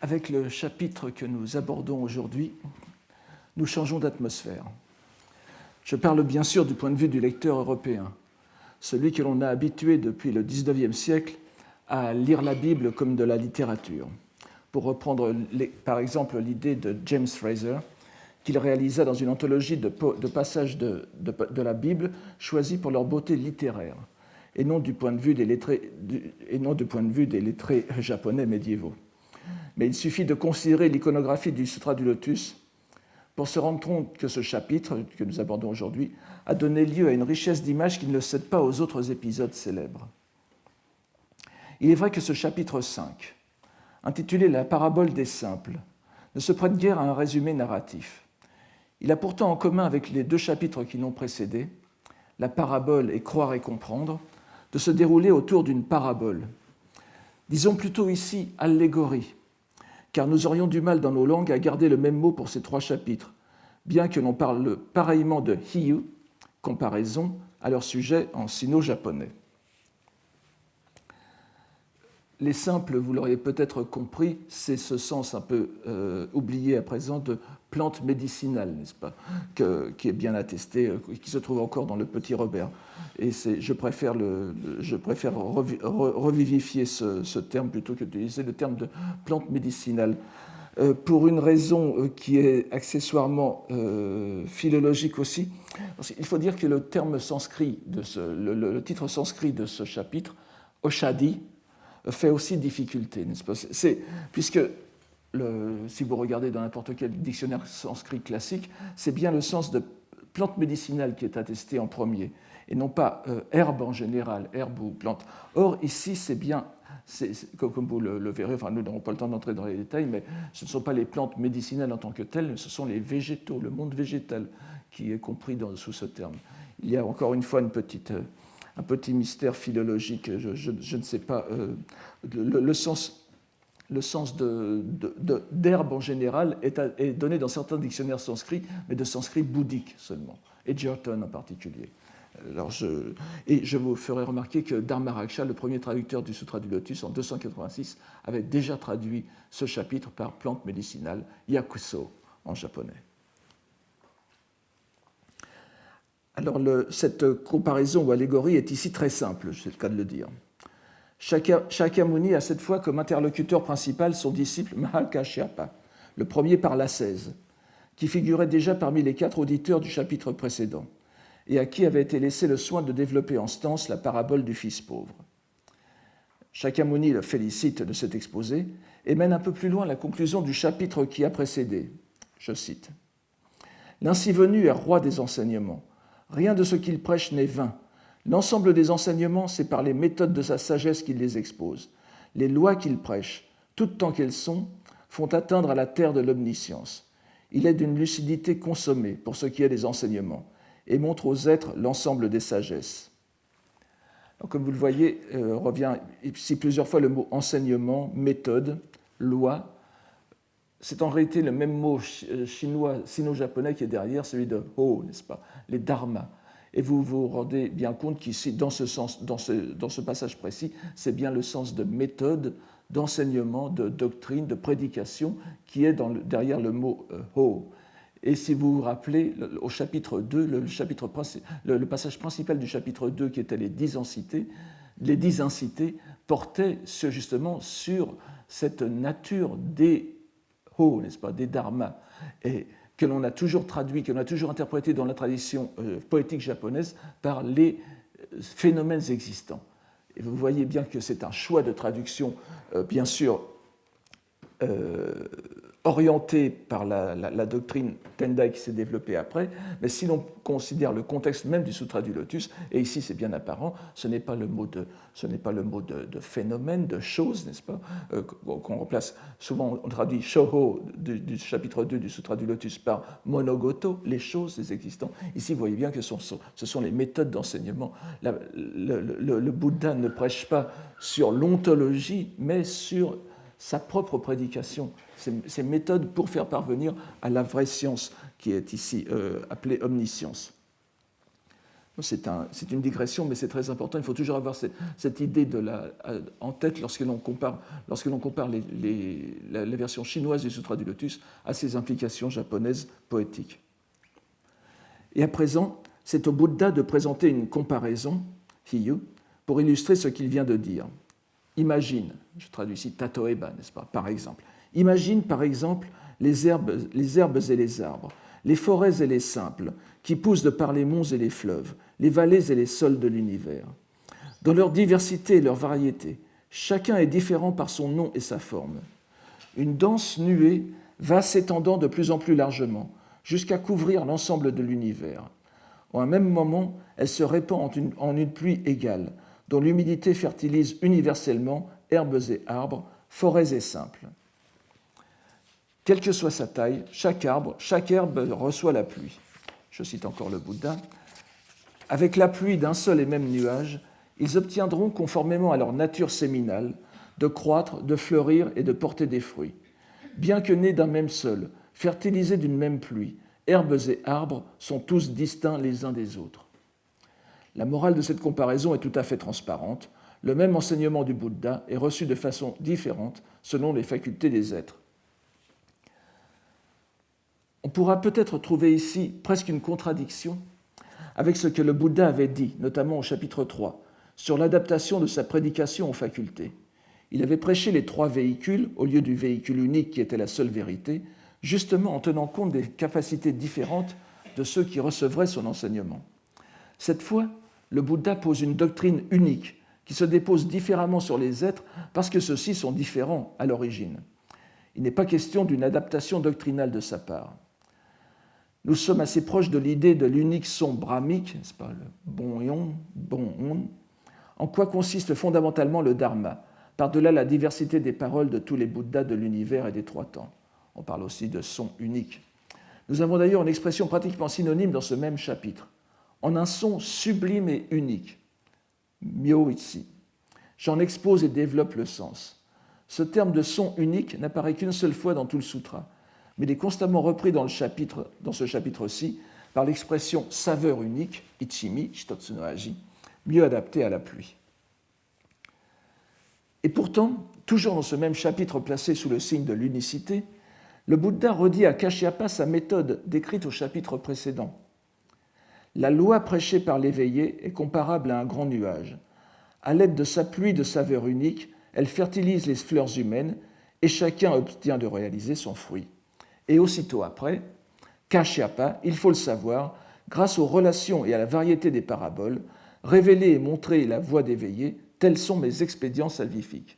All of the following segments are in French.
Avec le chapitre que nous abordons aujourd'hui, nous changeons d'atmosphère. Je parle bien sûr du point de vue du lecteur européen, celui que l'on a habitué depuis le XIXe siècle à lire la Bible comme de la littérature. Pour reprendre par exemple l'idée de James Fraser, qu'il réalisa dans une anthologie de passages de la Bible choisis pour leur beauté littéraire, et non du point de vue des lettrés japonais médiévaux. Mais il suffit de considérer l'iconographie du Sutra du Lotus pour se rendre compte que ce chapitre, que nous abordons aujourd'hui, a donné lieu à une richesse d'images qui ne le cède pas aux autres épisodes célèbres. Il est vrai que ce chapitre 5, intitulé « La parabole des simples », ne se prête guère à un résumé narratif. Il a pourtant en commun avec les deux chapitres qui l'ont précédé, la parabole et croire et comprendre, de se dérouler autour d'une parabole. Disons plutôt ici allégorie, car nous aurions du mal dans nos langues à garder le même mot pour ces trois chapitres, bien que l'on parle pareillement de hiyu, comparaison, à leur sujet en sino-japonais. Les simples, vous l'auriez peut-être compris, c'est ce sens un peu oublié à présent de plante médicinale, n'est-ce pas, qui est bien attesté, qui se trouve encore dans le Petit Robert. Et je préfère revivifier ce terme plutôt que d'utiliser le terme de plante médicinale, pour une raison qui est accessoirement philologique aussi. Il faut dire que le terme sanskrit, le titre sanskrit de ce chapitre, Oshadi, fait aussi difficulté, n'est-ce pas ? Puisque, si vous regardez dans n'importe quel dictionnaire sanskrit classique, c'est bien le sens de plante médicinale qui est attesté en premier, et non pas herbe en général, herbe ou plante. Or, ici, c'est bien, comme vous le verrez, enfin, nous n'aurons pas le temps d'entrer dans les détails, mais ce ne sont pas les plantes médicinales en tant que telles, ce sont les végétaux, le monde végétal qui est compris sous ce terme. Il y a encore une fois un petit mystère philologique, je ne sais pas, le sens d'herbe en général est donné dans certains dictionnaires sanskrits, mais de sanskrit bouddhique seulement, et Edgerton en particulier. Alors je vous ferai remarquer que Dharmaraksha, le premier traducteur du Sutra du Lotus en 286, avait déjà traduit ce chapitre par plante médicinale, yakuso en japonais. Alors, cette comparaison ou allégorie est ici très simple, c'est le cas de le dire. Shakyamuni a cette fois comme interlocuteur principal son disciple Mahakashyapa, le premier par l'ascèse, qui figurait déjà parmi les 4 auditeurs du chapitre précédent, et à qui avait été laissé le soin de développer en stance la parabole du fils pauvre. Shakyamuni le félicite de cet exposé et mène un peu plus loin la conclusion du chapitre qui a précédé. Je cite : « L'ainsi venu est roi des enseignements. Rien de ce qu'il prêche n'est vain. L'ensemble des enseignements, c'est par les méthodes de sa sagesse qu'il les expose. Les lois qu'il prêche, toutes tant qu'elles sont, font atteindre à la terre de l'omniscience. Il est d'une lucidité consommée pour ce qui est des enseignements et montre aux êtres l'ensemble des sagesses. » Donc, comme vous le voyez, revient ici plusieurs fois le mot enseignement, méthode, loi. C'est en réalité le même mot chinois, sino-japonais qui est derrière, celui de ho, n'est-ce pas, les dharmas. Et vous vous rendez bien compte qu'ici, dans ce passage précis, c'est bien le sens de méthode, d'enseignement, de doctrine, de prédication qui est derrière le mot ho. Et si vous vous rappelez, au chapitre 2, le passage principal du chapitre 2, qui était les 10 incités, portait justement sur cette nature des n'est-ce pas, des dharmas, et que l'on a toujours traduit, que l'on a toujours interprété dans la tradition poétique japonaise par les phénomènes existants. Et vous voyez bien que c'est un choix de traduction, bien sûr, orienté par la doctrine Tendai qui s'est développée après, mais si l'on considère le contexte même du Sutra du Lotus, et ici c'est bien apparent, ce n'est pas le mot de phénomène, de chose, n'est-ce pas, qu'on remplace, souvent on traduit Shoho du chapitre 2 du Sutra du Lotus par Monogoto, les choses, les existants. Ici vous voyez bien que ce sont les méthodes d'enseignement. Le Bouddha ne prêche pas sur l'ontologie, mais sur sa propre prédication, ses méthodes pour faire parvenir à la vraie science qui est ici appelée omniscience. C'est une digression, mais c'est très important. Il faut toujours avoir cette idée en tête lorsque l'on compare la version chinoise du Sutra du Lotus à ses implications japonaises poétiques. Et à présent, c'est au Bouddha de présenter une comparaison, hiyu, pour illustrer ce qu'il vient de dire. Imagine, je traduis ici tatoeba, n'est-ce pas, par exemple. Imagine, par exemple, les herbes et les arbres, les forêts et les simples, qui poussent de par les monts et les fleuves, les vallées et les sols de l'univers. Dans leur diversité et leur variété, chacun est différent par son nom et sa forme. Une dense nuée va s'étendant de plus en plus largement, jusqu'à couvrir l'ensemble de l'univers. En un même moment, elle se répand en une pluie égale, dont l'humidité fertilise universellement herbes et arbres, forêts et simples. Quelle que soit sa taille, chaque herbe reçoit la pluie. Je cite encore le Bouddha. Avec la pluie d'un seul et même nuage, ils obtiendront, conformément à leur nature séminale, de croître, de fleurir et de porter des fruits. Bien que nés d'un même sol, fertilisés d'une même pluie, herbes et arbres sont tous distincts les uns des autres. La morale de cette comparaison est tout à fait transparente. Le même enseignement du Bouddha est reçu de façon différente selon les facultés des êtres. On pourra peut-être trouver ici presque une contradiction avec ce que le Bouddha avait dit, notamment au chapitre 3, sur l'adaptation de sa prédication aux facultés. Il avait prêché les 3 véhicules au lieu du véhicule unique qui était la seule vérité, justement en tenant compte des capacités différentes de ceux qui recevraient son enseignement. Cette fois, le Bouddha pose une doctrine unique qui se dépose différemment sur les êtres parce que ceux-ci sont différents à l'origine. Il n'est pas question d'une adaptation doctrinale de sa part. Nous sommes assez proches de l'idée de l'unique son brahmique, n'est-ce pas, le bon on, en quoi consiste fondamentalement le dharma, par-delà la diversité des paroles de tous les Bouddhas de l'univers et des 3 temps. On parle aussi de son unique. Nous avons d'ailleurs une expression pratiquement synonyme dans ce même chapitre, en un son sublime et unique, myo-ichi. J'en expose et développe le sens. Ce terme de son unique n'apparaît qu'une seule fois dans tout le sutra, mais il est constamment repris dans ce chapitre-ci par l'expression saveur unique, ichimi, shitotsu no aji, mieux adaptée à la pluie. Et pourtant, toujours dans ce même chapitre placé sous le signe de l'unicité, le Bouddha redit à Kashyapa sa méthode décrite au chapitre précédent. La loi prêchée par l'éveillé est comparable à un grand nuage. À l'aide de sa pluie de saveur unique, elle fertilise les fleurs humaines et chacun obtient de réaliser son fruit. Et aussitôt après, Kashyapa, il faut le savoir, grâce aux relations et à la variété des paraboles, révéler et montrer la voie d'éveillé, tels sont mes expédients salvifiques.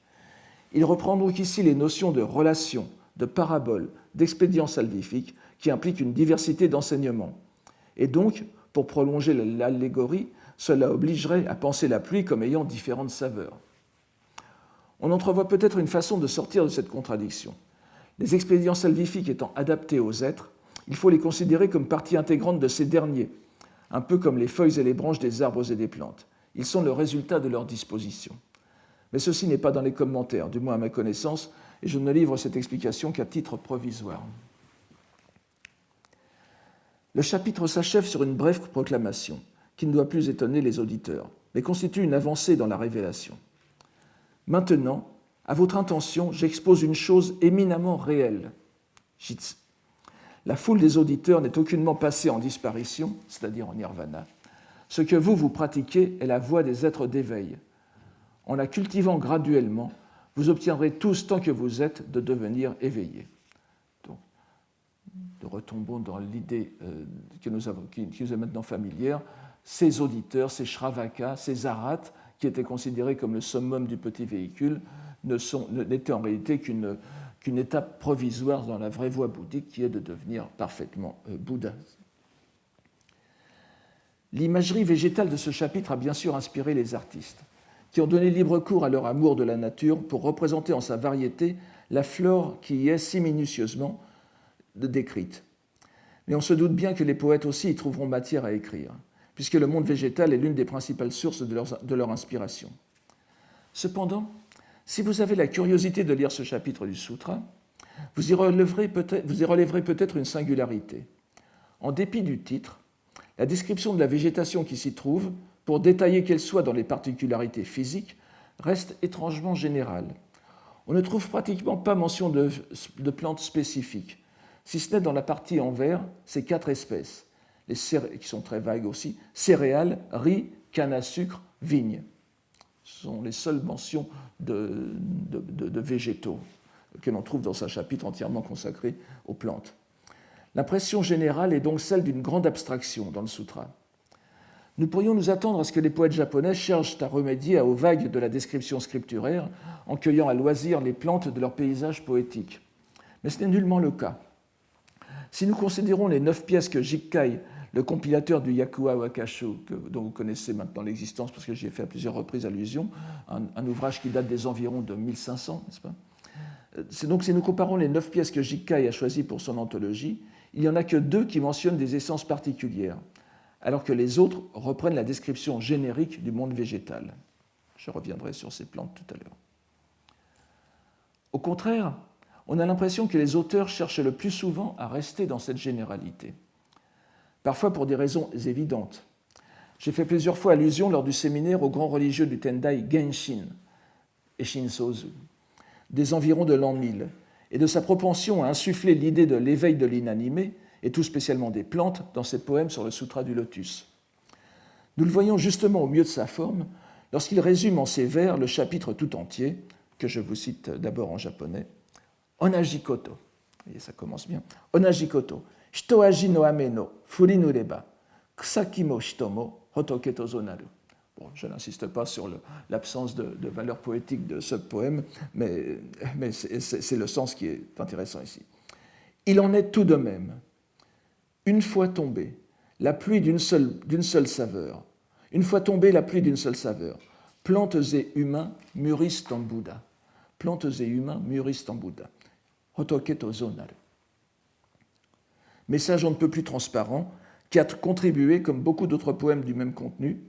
Il reprend donc ici les notions de relation, de parabole, d'expédients salvifiques qui impliquent une diversité d'enseignements. Et donc, pour prolonger l'allégorie, cela obligerait à penser la pluie comme ayant différentes saveurs. On entrevoit peut-être une façon de sortir de cette contradiction. Les expédients salvifiques étant adaptés aux êtres, il faut les considérer comme partie intégrante de ces derniers, un peu comme les feuilles et les branches des arbres et des plantes. Ils sont le résultat de leur disposition. Mais ceci n'est pas dans les commentaires, du moins à ma connaissance, et je ne livre cette explication qu'à titre provisoire. Le chapitre s'achève sur une brève proclamation, qui ne doit plus étonner les auditeurs, mais constitue une avancée dans la révélation. Maintenant, à votre intention, j'expose une chose éminemment réelle. Jitsu. La foule des auditeurs n'est aucunement passée en disparition, c'est-à-dire en nirvana. Ce que vous pratiquez est la voie des êtres d'éveil. En la cultivant graduellement, vous obtiendrez tous, tant que vous êtes, de devenir éveillés. Donc, nous retombons dans l'idée qui nous est maintenant familière. Ces auditeurs, ces Shravakas, ces Arhats, qui étaient considérés comme le summum du petit véhicule, n'étaient en réalité qu'une étape provisoire dans la vraie voie bouddhique qui est de devenir parfaitement Bouddha. L'imagerie végétale de ce chapitre a bien sûr inspiré les artistes, qui ont donné libre cours à leur amour de la nature pour représenter en sa variété la flore qui y est si minutieusement décrite. Mais on se doute bien que les poètes aussi y trouveront matière à écrire, puisque le monde végétal est l'une des principales sources de leur inspiration. Cependant, si vous avez la curiosité de lire ce chapitre du Sutra, vous y relèverez peut-être une singularité. En dépit du titre, La description de la végétation qui s'y trouve, pour détailler qu'elle soit dans les particularités physiques, reste étrangement générale. On ne trouve pratiquement pas mention de plantes spécifiques, si ce n'est dans la partie en vert, ces 4 espèces, qui sont très vagues aussi, céréales, riz, canne à sucre, vigne. Ce sont les seules mentions de végétaux que l'on trouve dans un chapitre entièrement consacré aux plantes. L'impression générale est donc celle d'une grande abstraction dans le sutra. Nous pourrions nous attendre à ce que les poètes japonais cherchent à remédier aux vagues de la description scripturaire en cueillant à loisir les plantes de leur paysage poétique. Mais ce n'est nullement le cas. Si nous considérons les 9 pièces que Jikkai, le compilateur du Yakuwa Wakashu, dont vous connaissez maintenant l'existence parce que j'y ai fait à plusieurs reprises allusion, un ouvrage qui date des environs de 1500, n'est-ce pas ? Donc, si nous comparons les 9 pièces que Jikkai a choisies pour son anthologie, il n'y en a que 2 qui mentionnent des essences particulières, alors que les autres reprennent la description générique du monde végétal. Je reviendrai sur ces plantes tout à l'heure. Au contraire, on a l'impression que les auteurs cherchent le plus souvent à rester dans cette généralité, parfois pour des raisons évidentes. J'ai fait plusieurs fois allusion lors du séminaire au grand religieux du Tendai Genshin, et Shinsozu, des environs de l'an 1000, et de sa propension à insuffler l'idée de l'éveil de l'inanimé, et tout spécialement des plantes, dans ses poèmes sur le Sutra du Lotus. Nous le voyons justement au mieux de sa forme lorsqu'il résume en ces vers le chapitre tout entier, que je vous cite d'abord en japonais, Onajikoto. Et ça commence bien. Onajikoto. Hitoaji no ame no furinureba. Kusaki mo hitomo hotoke tozo naru. Bon, je n'insiste pas sur l'absence de valeur poétique de ce poème, mais c'est le sens qui est intéressant ici. Il en est tout de même. Une fois tombée, la pluie d'une seule saveur. Une fois tombée, la pluie d'une seule saveur. Plantes et humains mûrissent en Bouddha. Plantes et humains mûrissent en Bouddha. Hotoke tozo naru. Message on ne peut plus transparent, qui a contribué, comme beaucoup d'autres poèmes de même contenu,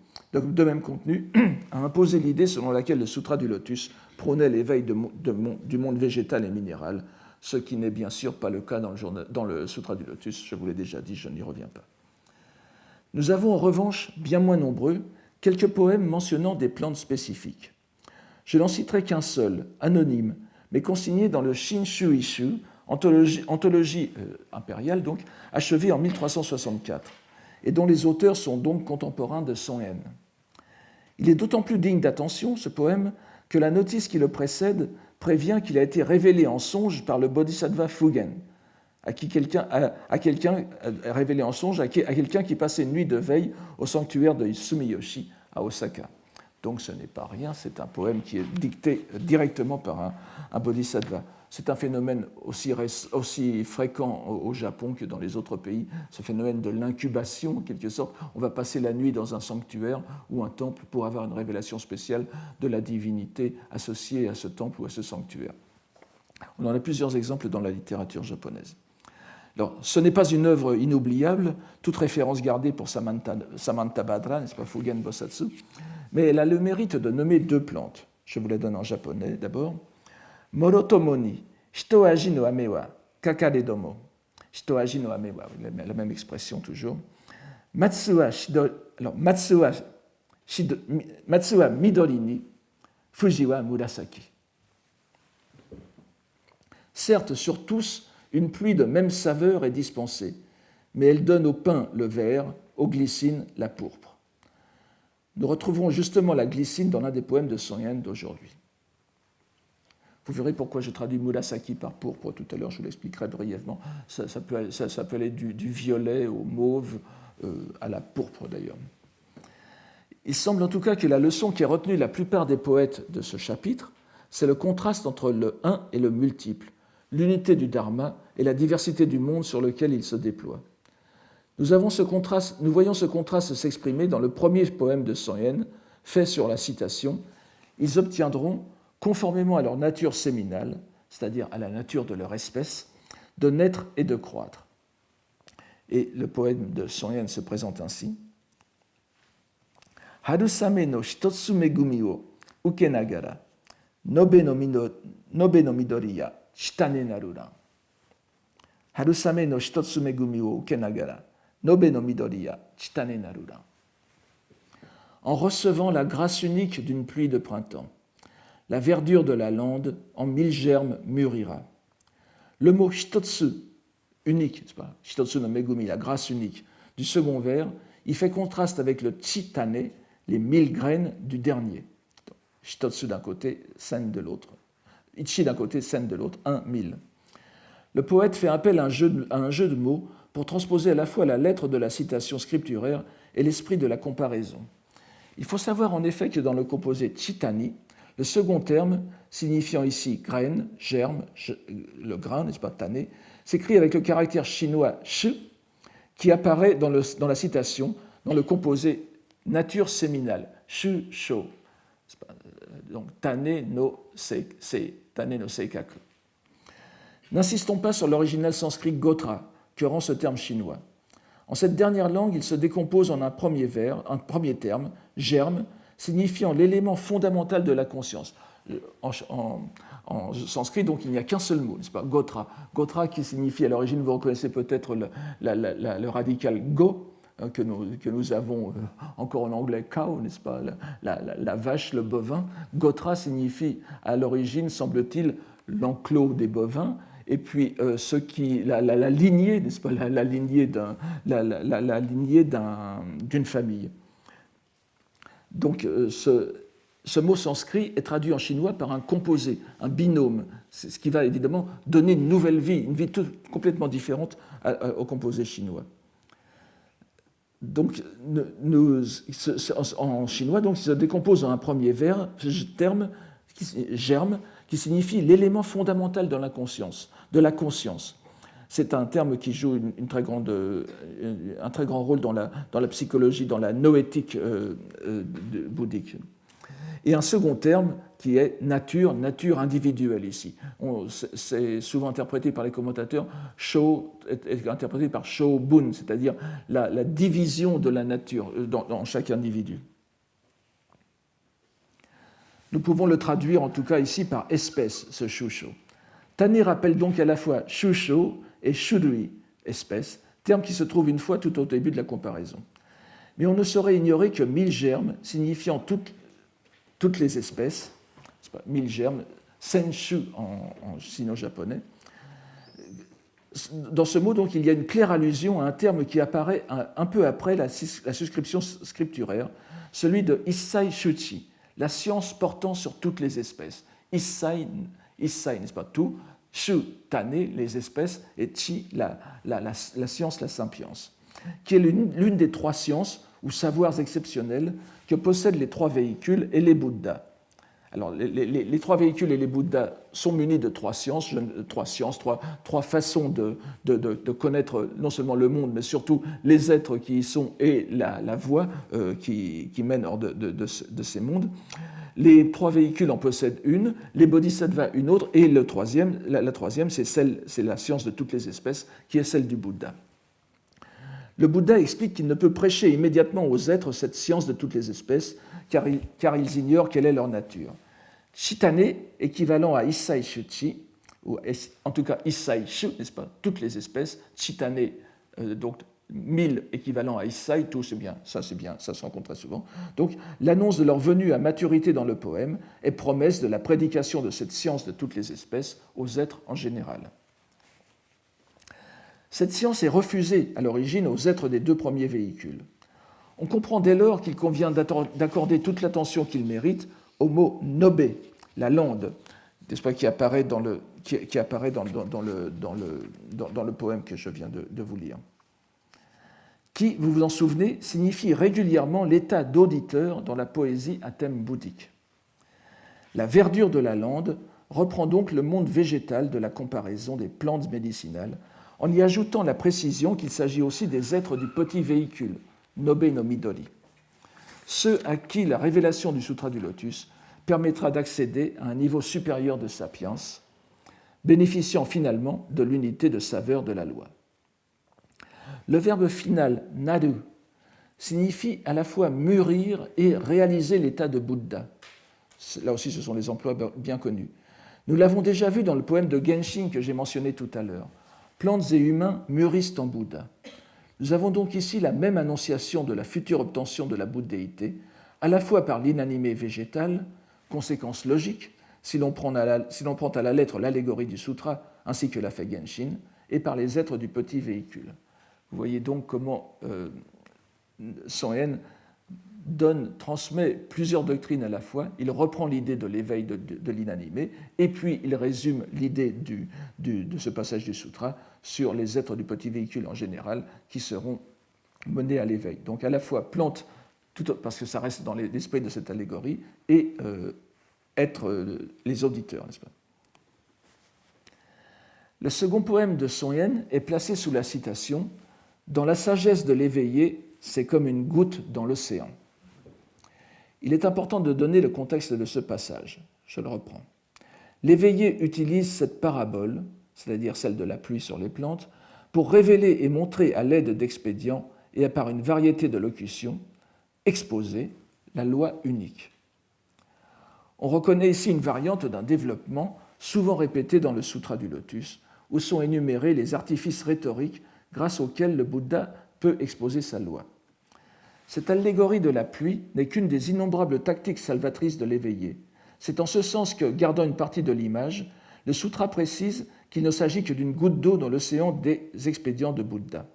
à imposer l'idée selon laquelle le Sutra du Lotus prônait l'éveil du monde végétal et minéral, ce qui n'est bien sûr pas le cas dans le Sutra du Lotus, je vous l'ai déjà dit, je n'y reviens pas. Nous avons en revanche, bien moins nombreux, quelques poèmes mentionnant des plantes spécifiques. Je n'en citerai qu'un seul, anonyme, mais consigné dans le Shinshu-Ishu, anthologie impériale, donc, achevée en 1364, et dont les auteurs sont donc contemporains de Son-en. Il est d'autant plus digne d'attention, ce poème, que la notice qui le précède prévient qu'il a été révélé en songe par le Bodhisattva Fugen, à quelqu'un qui passait une nuit de veille au sanctuaire de Sumiyoshi à Osaka. Donc ce n'est pas rien, c'est un poème qui est dicté directement par un bodhisattva. C'est un phénomène aussi fréquent au Japon que dans les autres pays, ce phénomène de l'incubation, en quelque sorte. On va passer la nuit dans un sanctuaire ou un temple pour avoir une révélation spéciale de la divinité associée à ce temple ou à ce sanctuaire. On en a plusieurs exemples dans la littérature japonaise. Alors, ce n'est pas une œuvre inoubliable, toute référence gardée pour Samantabhadra, n'est-ce pas, Fugen Bosatsu, mais elle a le mérite de nommer 2 plantes. Je vous les donne en japonais d'abord. Morotomo ni hitoaji no ame wa kakaredomo. Hitoaji no ame wa, la même expression toujours. Matsu wa midori ni fuji wa murasaki. Certes, sur tous, une pluie de même saveur est dispensée, mais elle donne au pain le vert, aux glycines la pourpre. Nous retrouverons justement la glycine dans l'un des poèmes de Son-en d'aujourd'hui. Vous verrez pourquoi je traduis murasaki par pourpre tout à l'heure, je vous l'expliquerai brièvement. Ça peut aller du violet au mauve, à la pourpre d'ailleurs. Il semble en tout cas que la leçon qui a retenu la plupart des poètes de ce chapitre, c'est le contraste entre le un et le multiple, l'unité du dharma et la diversité du monde sur lequel il se déploie. Nous voyons ce contraste s'exprimer dans le premier poème de Son-en, fait sur la citation. Ils obtiendront, conformément à leur nature séminale, c'est-à-dire à la nature de leur espèce, de naître et de croître. Et le poème de Son-en se présente ainsi. Harusame no hitotsu megumi wo ukenagara, nobe no midori ya shitane naru ran. Harusame no hitotsu megumi wo ukenagara, nobe no midori ya chitane narura. En recevant la grâce unique d'une pluie de printemps, la verdure de la lande en 1000 germes mûrira. Le mot hitotsu, unique, c'est pas hitotsu no megumi, la grâce unique, du second vers, il fait contraste avec le chitane, les 1000 graines du dernier. Hitotsu d'un côté, sen de l'autre. Ichi d'un côté, sen de l'autre, 1000. Le poète fait appel à un jeu de mots pour transposer à la fois la lettre de la citation scripturaire et l'esprit de la comparaison. Il faut savoir en effet que dans le composé chitani, le second terme, signifiant ici graine, germe, le grain, n'est-ce pas, tané, s'écrit avec le caractère chinois shi, qui apparaît dans la citation, dans le composé nature séminale, shu sho, donc tane no seikaku. N'insistons pas sur l'original sanskrit gotra, que rend ce terme chinois. En cette dernière langue, il se décompose en un premier terme, germe, signifiant l'élément fondamental de la conscience. En sanskrit, donc, il n'y a qu'un seul mot, n'est-ce pas, gotra. Gotra qui signifie, à l'origine, vous reconnaissez peut-être le radical go, que nous avons encore en anglais cow, n'est-ce pas, la vache, le bovin. Gotra signifie, à l'origine, semble-t-il, l'enclos des bovins, et puis la lignée, n'est-ce pas, la lignée d'une famille. Donc, ce mot sanskrit est traduit en chinois par un composé, un binôme, ce qui va évidemment donner une nouvelle vie, une vie complètement différente au composé chinois. Donc, en chinois, donc, ça se décompose en un premier terme, germe, qui signifie l'élément fondamental de la conscience. C'est un terme qui joue un très grand rôle dans la psychologie, dans la noétique bouddhique. Et un second terme qui est nature individuelle ici. C'est souvent interprété par les commentateurs, sho est interprété par shobun, c'est-à-dire la division de la nature dans chaque individu. Nous pouvons le traduire en tout cas ici par espèce, ce shusho. Tane rappelle donc à la fois shusho et shurui, espèce, terme qui se trouve une fois tout au début de la comparaison. Mais on ne saurait ignorer que 1000 germes, signifiant toutes les espèces, 1000 germes, senshu en sino-japonais. Dans ce mot, donc, il y a une claire allusion à un terme qui apparaît un peu après la suscription scripturaire, celui de Issai Shuchi, la science portant sur toutes les espèces. Issai, n'est-ce pas, tout, Shu, tane, les espèces, et Chi, la science, la sapience, qui est l'une des trois sciences ou savoirs exceptionnels que possèdent les trois véhicules et les Bouddhas. Alors, les trois véhicules et les Bouddhas sont munis de trois sciences, trois façons de connaître non seulement le monde, mais surtout les êtres qui y sont et la voie qui mène hors de ces mondes. Les trois véhicules en possèdent une, les bodhisattvas une autre, et la troisième, c'est la science de toutes les espèces, qui est celle du Bouddha. Le Bouddha explique qu'il ne peut prêcher immédiatement aux êtres cette science de toutes les espèces, car ils ignorent quelle est leur nature. Chitane, équivalent à Issai Shuchi, ou en tout cas Issai Shu, n'est-ce pas, toutes les espèces, Chitane, donc 1000 équivalent à Issai, tout c'est bien, ça se rencontre très souvent. Donc l'annonce de leur venue à maturité dans le poème est promesse de la prédication de cette science de toutes les espèces aux êtres en général. Cette science est refusée à l'origine aux êtres des deux premiers véhicules. On comprend dès lors qu'il convient d'accorder toute l'attention qu'ils méritent au mot nobe, la lande, n'est-ce pas, qui apparaît dans le poème que je viens de vous lire, qui, vous vous en souvenez, signifie régulièrement l'état d'auditeur dans la poésie à thème bouddhique. La verdure de la lande reprend donc le monde végétal de la comparaison des plantes médicinales, en y ajoutant la précision qu'il s'agit aussi des êtres du petit véhicule, Nobe no Midori, ceux à qui la révélation du Sutra du Lotus permettra d'accéder à un niveau supérieur de sapience, bénéficiant finalement de l'unité de saveur de la loi. Le verbe final naru signifie à la fois mûrir et réaliser l'état de Bouddha. Là aussi, ce sont des emplois bien connus. Nous l'avons déjà vu dans le poème de Genshin que j'ai mentionné tout à l'heure. Plantes et humains mûrissent en Bouddha. Nous avons donc ici la même annonciation de la future obtention de la bouddhéité, à la fois par l'inanimé végétal, conséquence logique, si l'on prend à la lettre l'allégorie du sutra ainsi que l'a fait Genshin, et par les êtres du petit véhicule. Vous voyez donc comment Son En transmet plusieurs doctrines à la fois. Il reprend l'idée de l'éveil de l'inanimé, et puis il résume l'idée de ce passage du sutra sur les êtres du petit véhicule en général qui seront menés à l'éveil. Donc à la fois plante, parce que ça reste dans l'esprit de cette allégorie, et être les auditeurs, n'est-ce pas? Le second poème de Son En est placé sous la citation « Dans la sagesse de l'éveillé, c'est comme une goutte dans l'océan ». Il est important de donner le contexte de ce passage. Je le reprends. L'éveillé utilise cette parabole, c'est-à-dire celle de la pluie sur les plantes, pour révéler et montrer à l'aide d'expédients et par une variété de locutions, exposer la loi unique. On reconnaît ici une variante d'un développement souvent répété dans le Sutra du Lotus, où sont énumérés les artifices rhétoriques grâce auxquels le Bouddha peut exposer sa loi. Cette allégorie de la pluie n'est qu'une des innombrables tactiques salvatrices de l'éveillé. C'est en ce sens que, gardant une partie de l'image, le Sutra précise qu'il ne s'agit que d'une goutte d'eau dans l'océan des expédients de Bouddha.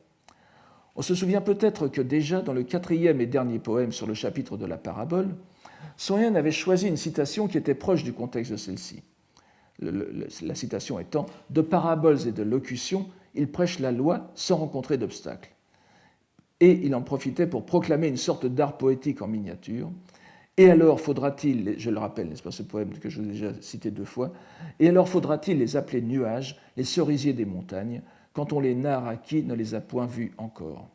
On se souvient peut-être que déjà dans le 4e et dernier poème sur le chapitre de la parabole, Son En avait choisi une citation qui était proche du contexte de celle-ci. La citation étant « De paraboles et de locutions, il prêche la loi sans rencontrer d'obstacles ». Et il en profitait pour proclamer une sorte d'art poétique en miniature. Et alors faudra-t-il, je le rappelle, n'est-ce pas, ce poème que je vous ai déjà cité 2 fois, et alors faudra-t-il les appeler nuages, les cerisiers des montagnes, quand on les narre à qui ne les a point vus encore.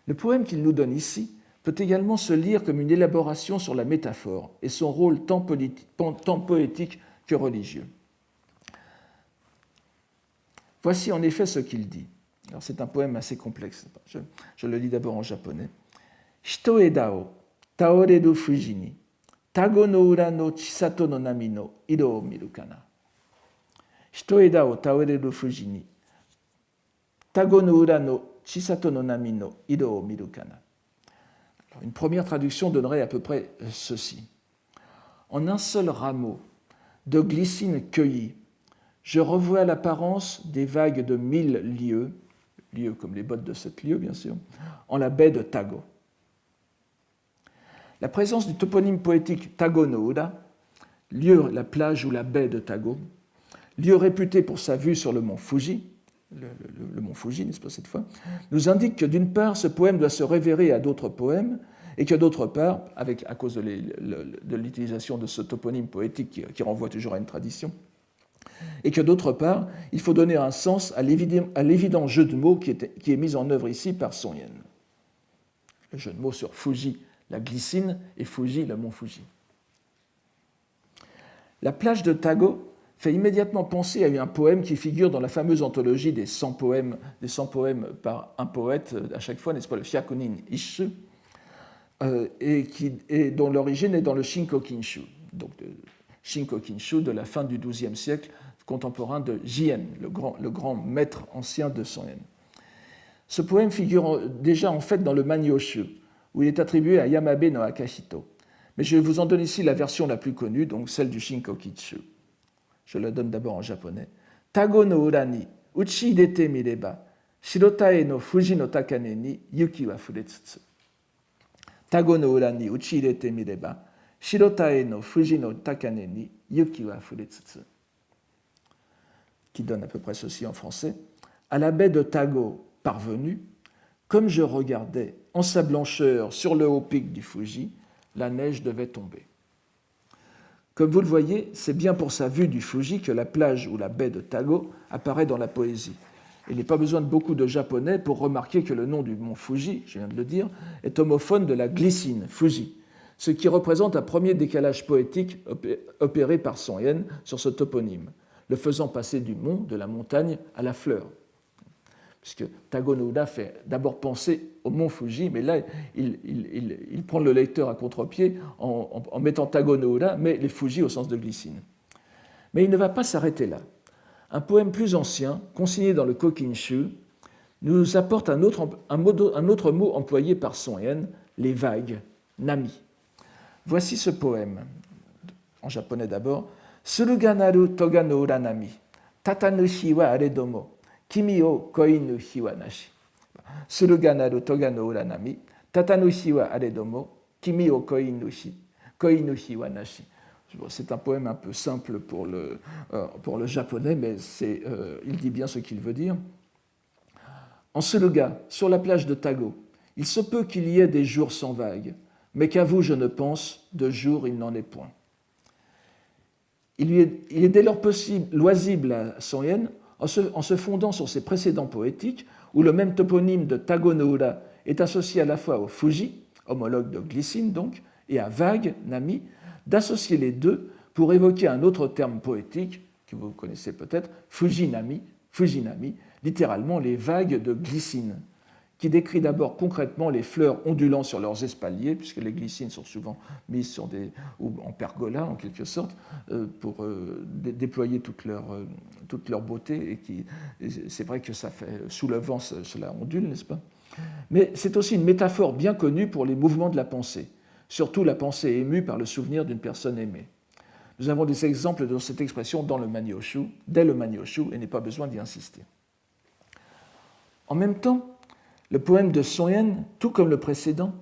Le poème qu'il nous donne ici peut également se lire comme une élaboration sur la métaphore et son rôle tant poétique que religieux. Voici en effet ce qu'il dit. Alors c'est un poème assez complexe. Je le lis d'abord en japonais. Hito eda o taoreru fuji ni tago no ura no chisato no nami no iro o miru kana. Hito eda o taoreru fuji ni tago no ura no chisato no nami no iro o miru kana. Alors, une première traduction donnerait à peu près ceci. En un seul rameau de glycine cueillie, je revois l'apparence des vagues de 1000 lieues, lieues comme les bottes de 7 lieues bien sûr, en la baie de Tago. La présence du toponyme poétique Tago no Ura, lieu, la plage ou la baie de Tago, lieu réputé pour sa vue sur le mont Fuji, le mont Fuji, n'est-ce pas cette fois, nous indique que d'une part, ce poème doit se révérer à d'autres poèmes, et que d'autre part, à cause de l'utilisation de ce toponyme poétique qui renvoie toujours à une tradition, et que d'autre part, il faut donner un sens à l'évident jeu de mots qui est mis en œuvre ici par Son En. Le jeu de mots sur Fuji, la glycine, et Fuji, le mont Fuji. La plage de Tago fait immédiatement penser à un poème qui figure dans la fameuse anthologie des 100 poèmes par un poète à chaque fois, n'est-ce pas, le Hyakunin Isshu, et dont l'origine est dans le Shinko-kinshu, donc Shinko-kinshu de la fin du XIIe siècle, contemporain de Jien, le grand maître ancien de Son En. Ce poème figure déjà en fait dans le Manyoshu, où il est attribué à Yamabe no Akahito. Mais je vous en donne ici la version la plus connue, donc celle du Shinko-kinshu. Je la donne d'abord en japonais. Tago no ura ni uchi irete mireba, shirotae no fuji no takane ni yuki wa furetsutsu. Tago no ura ni uchi irete mireba, shirotae no fuji no takane ni yuki wa furetsutsu. Qui donne à peu près ceci en français. À la baie de Tago parvenue, comme je regardais en sa blancheur sur le haut pic du Fuji, la neige devait tomber. Comme vous le voyez, c'est bien pour sa vue du Fuji que la plage ou la baie de Tago apparaît dans la poésie. Il n'est pas besoin de beaucoup de japonais pour remarquer que le nom du mont Fuji, je viens de le dire, est homophone de la glycine, Fuji, ce qui représente un premier décalage poétique opéré par Son En sur ce toponyme, le faisant passer du mont, de la montagne, à la fleur. Puisque Tago no Ura fait d'abord penser au mont Fuji, mais là, il prend le lecteur à contre-pied en mettant Tago no Ura, mais les Fuji au sens de glycine. Mais il ne va pas s'arrêter là. Un poème plus ancien, consigné dans le Kokinshu, nous apporte un autre mot employé par Son Yen, les vagues, nami. Voici ce poème, en japonais d'abord. Suruganaru toga no uranami, tatanushi wa aredomo, kimi o koinu hi wa nashi. Suruganaru toga no uranami, tatanushi wa aredomo, kimi o koinu hi wa nashi. C'est un poème un peu simple pour le japonais, mais il dit bien ce qu'il veut dire. En Suruga, sur la plage de Tago, il se peut qu'il y ait des jours sans vagues, mais qu'à vous, je ne pense, de jours il n'en est point. Il est dès lors loisible à Son Yen, en se fondant sur ses précédents poétiques, où le même toponyme de Tago no Ura est associé à la fois au Fuji, homologue de glycine donc, et à vague, nami, d'associer les deux pour évoquer un autre terme poétique, que vous connaissez peut-être, Fujinami, littéralement les vagues de glycine, qui décrit d'abord concrètement les fleurs ondulant sur leurs espaliers, puisque les glycines sont souvent mises ou en pergola, en quelque sorte, pour déployer toute leur beauté. Et c'est vrai que ça fait, sous le vent, cela ondule, n'est-ce pas? Mais c'est aussi une métaphore bien connue pour les mouvements de la pensée, surtout la pensée émue par le souvenir d'une personne aimée. Nous avons des exemples de cette expression dès le Manyoshu, et n'est pas besoin d'y insister. En même temps, le poème de Son Yen, tout comme le précédent,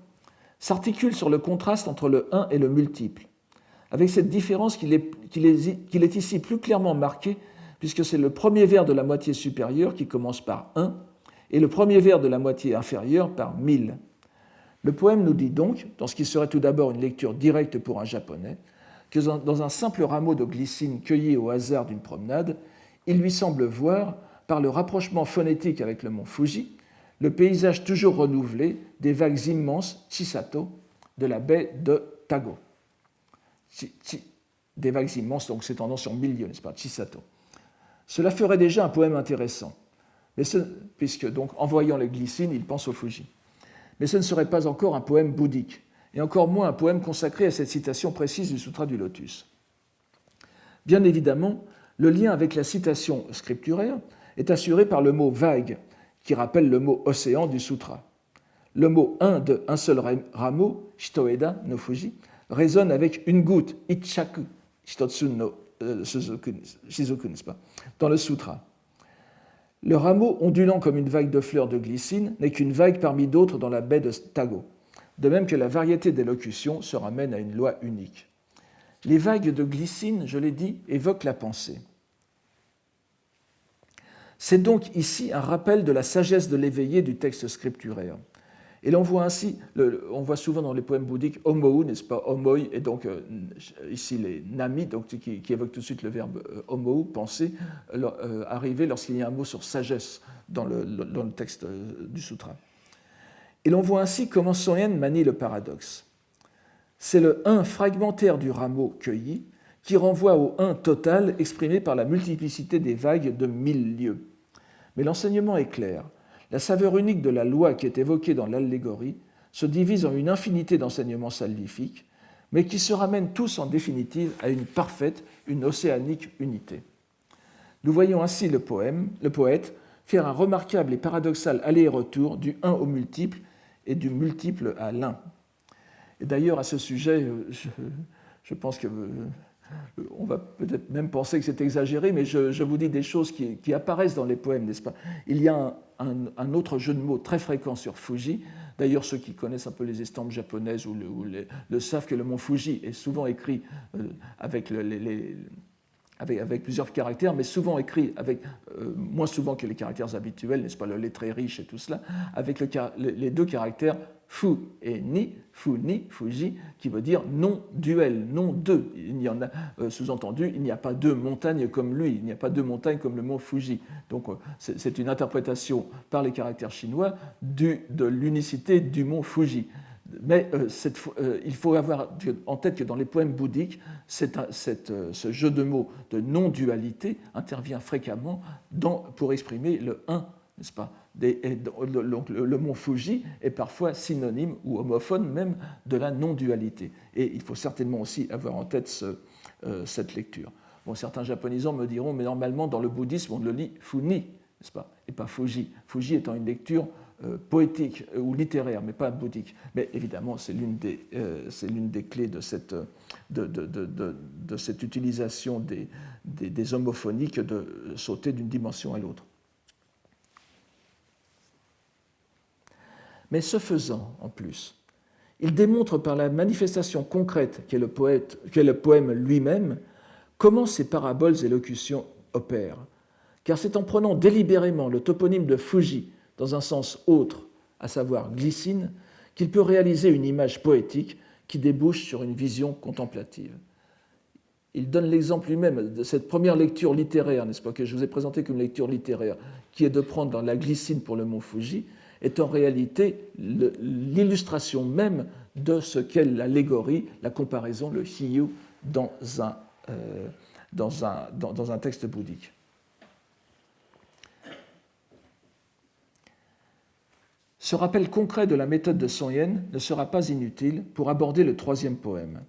s'articule sur le contraste entre le 1 et le multiple, avec cette différence qu'il est ici plus clairement marqué, puisque c'est le premier vers de la moitié supérieure qui commence par 1 et le premier vers de la moitié inférieure par 1000. Le poème nous dit donc, dans ce qui serait tout d'abord une lecture directe pour un japonais, que dans un simple rameau de glycine cueilli au hasard d'une promenade, il lui semble voir, par le rapprochement phonétique avec le mont Fuji, le paysage toujours renouvelé des vagues immenses, Chisato, de la baie de Tago. Des vagues immenses, donc s'étendant sur 1000 lieues, n'est-ce pas, Chisato. Cela ferait déjà un poème intéressant, puisque donc en voyant les glycines, il pense au Fuji. Mais ce ne serait pas encore un poème bouddhique, et encore moins un poème consacré à cette citation précise du Sutra du Lotus. Bien évidemment, le lien avec la citation scripturaire est assuré par le mot vague, qui rappelle le mot océan du sutra. Le mot de un seul rameau, shitoeda no fuji, résonne avec une goutte, ichaku, shitotsu no shizuku, n'est-ce pas, dans le sutra. Le rameau ondulant comme une vague de fleurs de glycine n'est qu'une vague parmi d'autres dans la baie de Tago, de même que la variété des locutions se ramène à une loi unique. Les vagues de glycine, je l'ai dit, évoquent la pensée. C'est donc ici un rappel de la sagesse de l'éveillé du texte scripturaire. Et l'on voit ainsi, on voit souvent dans les poèmes bouddhiques homou, n'est-ce pas, homoi, et donc ici les nami, donc, qui évoquent tout de suite le verbe homou, penser, arriver lorsqu'il y a un mot sur sagesse dans le texte du sutra. Et l'on voit ainsi comment Son Yen manie le paradoxe. C'est le 1 fragmentaire du rameau cueilli qui renvoie au 1 total exprimé par la multiplicité des vagues de 1000 lieues. Mais l'enseignement est clair. La saveur unique de la loi qui est évoquée dans l'allégorie se divise en une infinité d'enseignements salvifiques, mais qui se ramènent tous en définitive à une parfaite, une océanique unité. Nous voyons ainsi le poète, faire un remarquable et paradoxal aller-retour du 1 au multiple et du multiple à l'un. Et d'ailleurs, à ce sujet, je pense que on va peut-être même penser que c'est exagéré, mais je vous dis des choses qui apparaissent dans les poèmes, n'est-ce pas? Il y a un autre jeu de mots très fréquent sur Fuji. D'ailleurs, ceux qui connaissent un peu les estampes japonaises le savent que le mont Fuji est souvent écrit avec plusieurs caractères, mais souvent écrit moins souvent que les caractères habituels, n'est-ce pas, le lettré riche et tout cela, avec les deux caractères fu et ni, fuji, qui veut dire non-duel, non-deux. Il y en a, sous-entendu, il n'y a pas deux montagnes comme lui, il n'y a pas deux montagnes comme le mont Fuji. Donc c'est une interprétation par les caractères chinois de l'unicité du mont Fuji. Mais il faut avoir en tête que dans les poèmes bouddhiques, ce jeu de mots de non-dualité intervient fréquemment pour exprimer le un, n'est-ce pas? Le mont Fuji est parfois synonyme ou homophone même de la non-dualité. Et il faut certainement aussi avoir en tête cette lecture. Bon, certains japonisants me diront, mais normalement dans le bouddhisme on le lit Funi, n'est-ce pas, et pas Fuji. Fuji étant une lecture poétique ou littéraire, mais pas bouddhique. Mais évidemment, c'est l'une des clés de cette utilisation des homophoniques de sauter d'une dimension à l'autre. Mais ce faisant, en plus, il démontre par la manifestation concrète qu'est le poème lui-même comment ces paraboles et locutions opèrent. Car c'est en prenant délibérément le toponyme de Fuji dans un sens autre, à savoir glycine, qu'il peut réaliser une image poétique qui débouche sur une vision contemplative. Il donne l'exemple lui-même de cette première lecture littéraire, n'est-ce pas, que je vous ai présentée comme lecture littéraire, qui est de prendre dans la glycine pour le mot Fuji, est en réalité l'illustration même de ce qu'est l'allégorie, la comparaison, le hiyu, dans un texte bouddhique. Ce rappel concret de la méthode de Song Yen ne sera pas inutile pour aborder le troisième poème.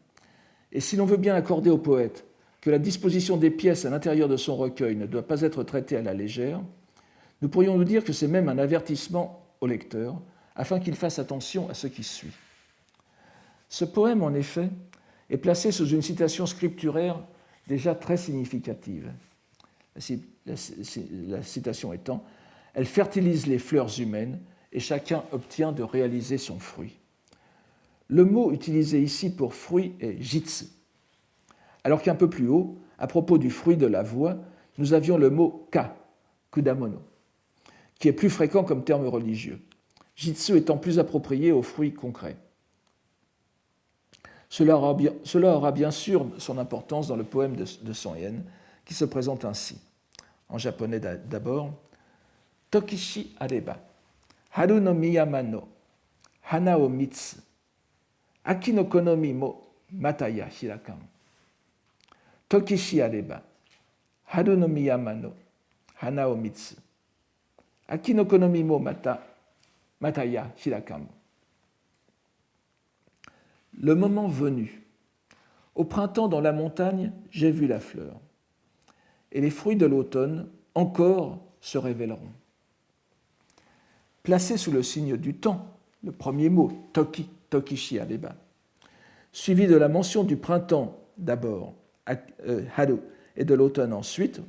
Et si l'on veut bien accorder au poète que la disposition des pièces à l'intérieur de son recueil ne doit pas être traitée à la légère, nous pourrions nous dire que c'est même un avertissement au lecteur, afin qu'il fasse attention à ce qui suit. Ce poème, en effet, est placé sous une citation scripturaire déjà très significative. La citation étant « Elle fertilise les fleurs humaines et chacun obtient de réaliser son fruit ». Le mot utilisé ici pour fruit est « jitsu », alors qu'un peu plus haut, à propos du fruit de la voix, nous avions le mot « ka », kudamono, qui est plus fréquent comme terme religieux, jitsu étant plus approprié aux fruits concrets. Cela aura bien sûr son importance dans le poème de Song Yen, qui se présente ainsi. En japonais d'abord, Tokishi areba, haru no miyama no hana o mitsu, aki no konomi mo mataya hirakan. Tokishi areba, haru no miyama no hana o mitsu, Aki no konomi mo mataya hirakamu. Le moment venu, au printemps dans la montagne, j'ai vu la fleur, et les fruits de l'automne encore se révéleront. Placé sous le signe du temps, le premier mot, toki, tokishi areba, suivi de la mention du printemps d'abord, haru, et de l'automne ensuite,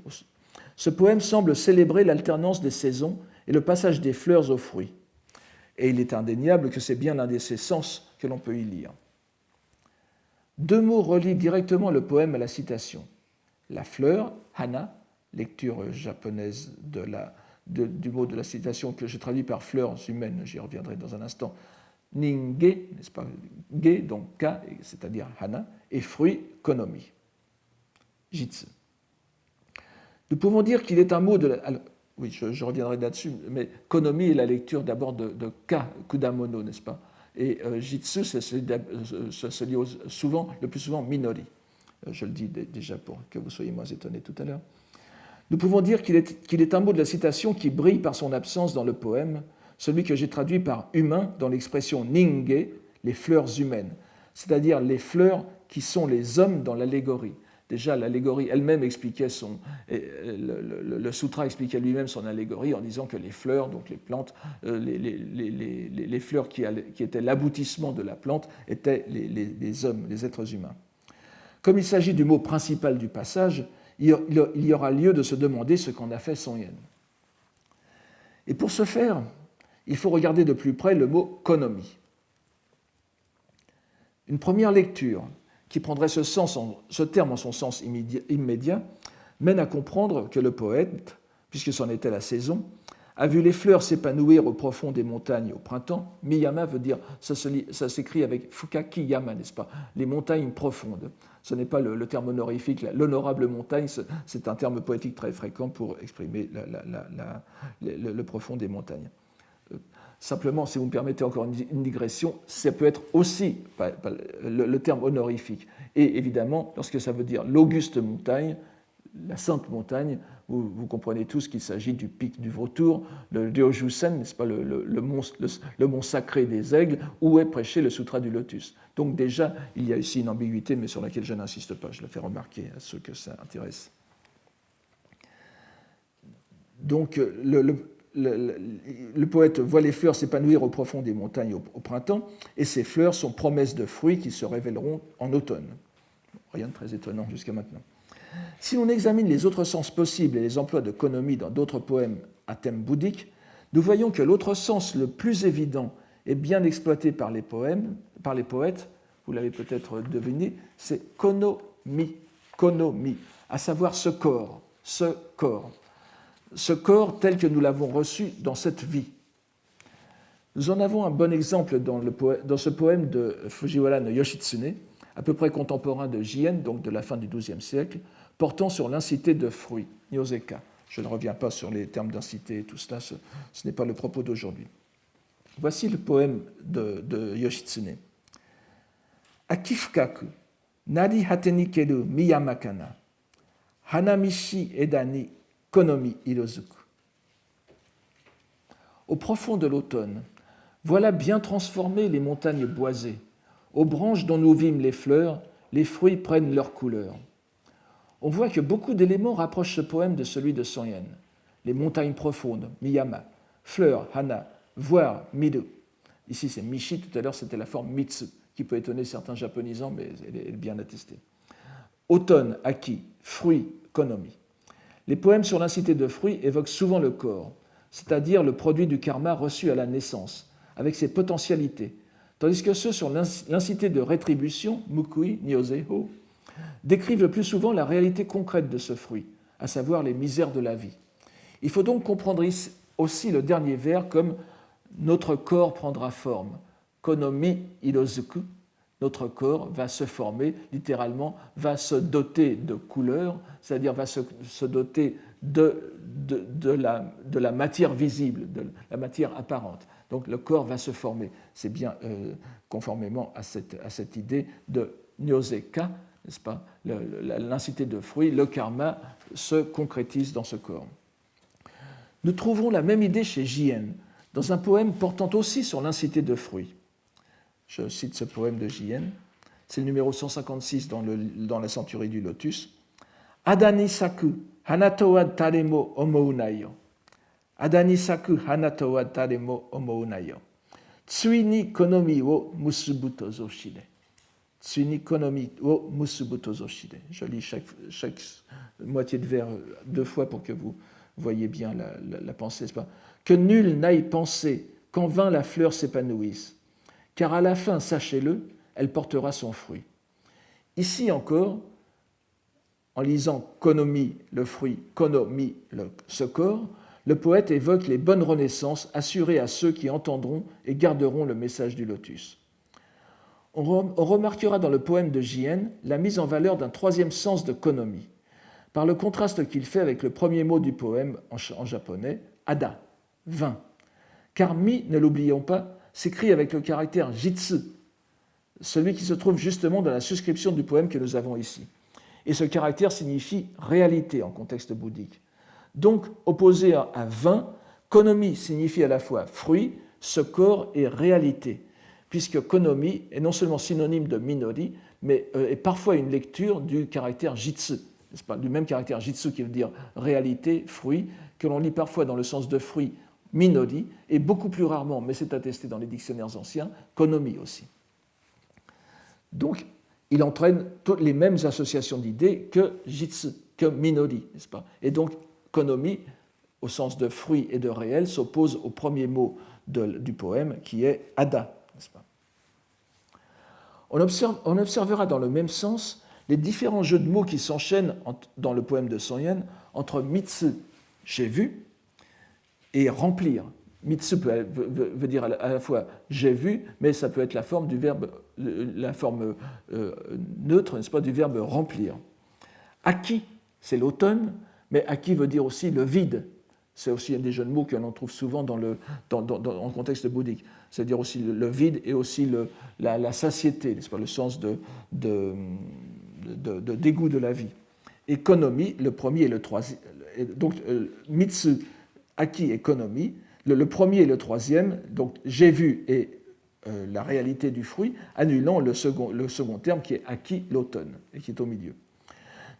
ce poème semble célébrer l'alternance des saisons et le passage des fleurs aux fruits. Et il est indéniable que c'est bien l'un de ces sens que l'on peut y lire. Deux mots relient directement le poème à la citation. La fleur, hana, lecture japonaise du mot de la citation que je traduis par fleurs humaines, j'y reviendrai dans un instant, ninge, n'est-ce pas, ge, donc ka, c'est-à-dire hana, et fruit, konomi, jitsu. Nous pouvons dire qu'il est un mot de la... Alors, oui, je reviendrai là-dessus, mais konomi est la lecture d'abord de ka, kudamono, n'est-ce pas? Et jitsu, ça se lit le plus souvent minori. Je le dis déjà pour que vous soyez moins étonnés tout à l'heure. Nous pouvons dire qu'il est un mot de la citation qui brille par son absence dans le poème, celui que j'ai traduit par humain dans l'expression ninge, les fleurs humaines, c'est-à-dire les fleurs qui sont les hommes dans l'allégorie. Déjà, l'allégorie elle-même expliquait le sutra expliquait lui-même son allégorie en disant que les fleurs, donc les plantes, les fleurs qui étaient l'aboutissement de la plante étaient les hommes, les êtres humains. Comme il s'agit du mot principal du passage, il y aura lieu de se demander ce qu'en a fait Song Yen. Et pour ce faire, il faut regarder de plus près le mot konomi. Une première lecture qui prendrait ce terme en son sens immédiat, mène à comprendre que le poète, puisque c'en était la saison, a vu les fleurs s'épanouir au profond des montagnes au printemps. Miyama veut dire, ça s'écrit avec Fukaki Yama, n'est-ce pas? Les montagnes profondes. Ce n'est pas le terme honorifique, l'honorable montagne, c'est un terme poétique très fréquent pour exprimer le profond des montagnes. Simplement, si vous me permettez encore une digression, ça peut être aussi le terme honorifique. Et évidemment, lorsque ça veut dire l'auguste montagne, la sainte montagne, vous comprenez tous qu'il s'agit du pic du vautour, le Ryojusen, n'est-ce pas, le mont sacré des aigles, où est prêché le sutra du lotus. Donc déjà, il y a ici une ambiguïté, mais sur laquelle je n'insiste pas, je le fais remarquer à ceux que ça intéresse. Donc, le poète voit les fleurs s'épanouir au profond des montagnes au printemps, et ces fleurs sont promesses de fruits qui se révéleront en automne. Rien de très étonnant jusqu'à maintenant. Si l'on examine les autres sens possibles et les emplois de konomi dans d'autres poèmes à thème bouddhique, nous voyons que l'autre sens le plus évident et bien exploité par les poètes, vous l'avez peut-être deviné, c'est konomi, à savoir ce corps tel que nous l'avons reçu dans cette vie. Nous en avons un bon exemple dans ce poème de Fujiwara no Yoshitsune, à peu près contemporain de Jien, donc de la fin du XIIe siècle, portant sur l'incité de fruits, Nyoseka. Je ne reviens pas sur les termes d'incité et tout cela, ce n'est pas le propos d'aujourd'hui. Voici le poème de Yoshitsune. Akifukaku, nari hate ni keru miyama kana, hanamishi eda ni konomi irozuku. Au profond de l'automne, voilà bien transformées les montagnes boisées. Aux branches dont nous vîmes les fleurs, les fruits prennent leur couleur. On voit que beaucoup d'éléments rapprochent ce poème de celui de Son Yen. Les montagnes profondes, Miyama, fleurs, Hana, voir, Miru. Ici c'est Mishi, tout à l'heure c'était la forme Mitsu, qui peut étonner certains japonisants, mais elle est bien attestée. Automne, Aki, fruits, Konomi. Les poèmes sur l'incité de fruits évoquent souvent le corps, c'est-à-dire le produit du karma reçu à la naissance, avec ses potentialités, tandis que ceux sur l'incité de rétribution, Mukui, Nyozeho, décrivent le plus souvent la réalité concrète de ce fruit, à savoir les misères de la vie. Il faut donc comprendre aussi le dernier vers comme « notre corps prendra forme ». Konomi irozuku, notre corps va se former, littéralement, va se doter de couleurs, c'est-à-dire va se doter de la matière visible, de la matière apparente. Donc le corps va se former. C'est bien conformément à cette idée de Nyoseka, n'est-ce pas, l'incité de fruits, le karma se concrétise dans ce corps. Nous trouvons la même idée chez Jien, dans un poème portant aussi sur l'incité de fruits. Je cite ce poème de Jien, c'est le numéro 156 dans la centurie du lotus. Adani saku hanato wa taremo omou nayo. Adani saku hanato wa taremo omou nayo. Tsui ni konomi wo musubu to zoshide. Tsui ni konomi wo musubu to zoshide. Je lis chaque moitié de vers 2 fois pour que vous voyez bien la pensée. Pas que nul n'aille penser qu'en vain la fleur s'épanouisse, car à la fin, sachez-le, elle portera son fruit. Ici encore, en lisant konomi, le fruit, konomi, ce corps, le poète évoque les bonnes renaissances assurées à ceux qui entendront et garderont le message du lotus. On remarquera dans le poème de Jien la mise en valeur d'un troisième sens de konomi, par le contraste qu'il fait avec le premier mot du poème en japonais, ada, vin. Car mi, ne l'oublions pas, s'écrit avec le caractère jitsu, celui qui se trouve justement dans la suscription du poème que nous avons ici. Et ce caractère signifie réalité en contexte bouddhique. Donc, opposé à vin, konomi signifie à la fois fruit, ce corps et réalité, puisque konomi est non seulement synonyme de minori, mais est parfois une lecture du caractère jitsu, n'est-ce pas, du même caractère jitsu qui veut dire réalité, fruit, que l'on lit parfois dans le sens de fruit, minori, et beaucoup plus rarement, mais c'est attesté dans les dictionnaires anciens, konomi aussi. Donc, il entraîne toutes les mêmes associations d'idées que jitsu, que minori, n'est-ce pas? Et donc, konomi, au sens de fruit et de réel, s'oppose au premier mot du poème, qui est ada, n'est-ce pas? On observera dans le même sens les différents jeux de mots qui s'enchaînent dans le poème de Son Yen entre mitsu, j'ai vu, et remplir. Mitsu veut dire à la fois j'ai vu, mais ça peut être la forme du verbe, la forme neutre, n'est-ce pas, du verbe remplir. Aki, c'est l'automne, mais aki veut dire aussi le vide. C'est aussi un des jeux de mots que l'on trouve souvent en contexte bouddhique. C'est-à-dire aussi le vide et aussi la satiété, n'est-ce pas, le sens de dégoût de la vie. Et konomi, le premier et le troisième. Donc, mitsu, aki et konomi, le premier et le troisième, donc j'ai vu et la réalité du fruit, annulant le second terme qui est aki, l'automne, et qui est au milieu.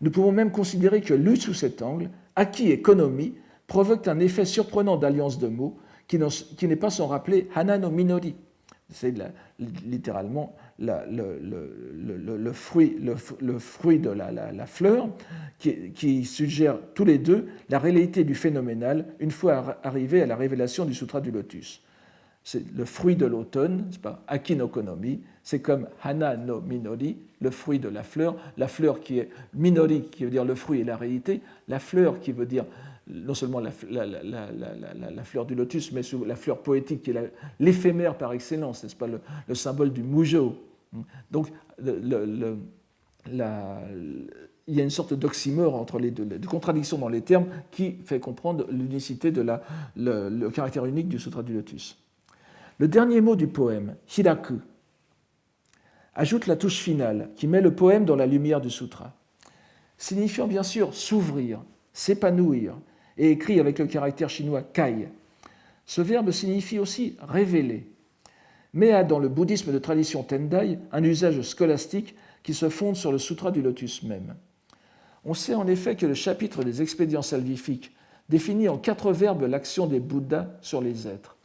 Nous pouvons même considérer que lu sous cet angle, aki et konomi provoquent un effet surprenant d'alliance de mots qui n'est pas sans rappeler Hana no Minori. C'est littéralement le fruit de la fleur qui suggère tous les deux la réalité du phénoménal une fois arrivé à la révélation du Sutra du Lotus. C'est le fruit de l'automne, c'est pas Aki no Konomi, c'est comme Hana no Minori, le fruit de la fleur qui est Minori qui veut dire le fruit et la réalité, la fleur qui veut dire non seulement la fleur du lotus, mais la fleur poétique qui est l'éphémère par excellence, n'est-ce pas, le symbole du mujo. Donc, il y a une sorte d'oxymore entre les deux, de contradiction dans les termes qui fait comprendre l'unicité le caractère unique du Sutra du Lotus. Le dernier mot du poème, hiraku, ajoute la touche finale qui met le poème dans la lumière du sutra, signifiant bien sûr s'ouvrir, s'épanouir, et écrit avec le caractère chinois kai. Ce verbe signifie aussi révéler, mais a dans le bouddhisme de tradition Tendai un usage scolastique qui se fonde sur le sutra du lotus même. On sait en effet que le chapitre des expédients salvifiques définit en 4 verbes l'action des Bouddhas sur les êtres.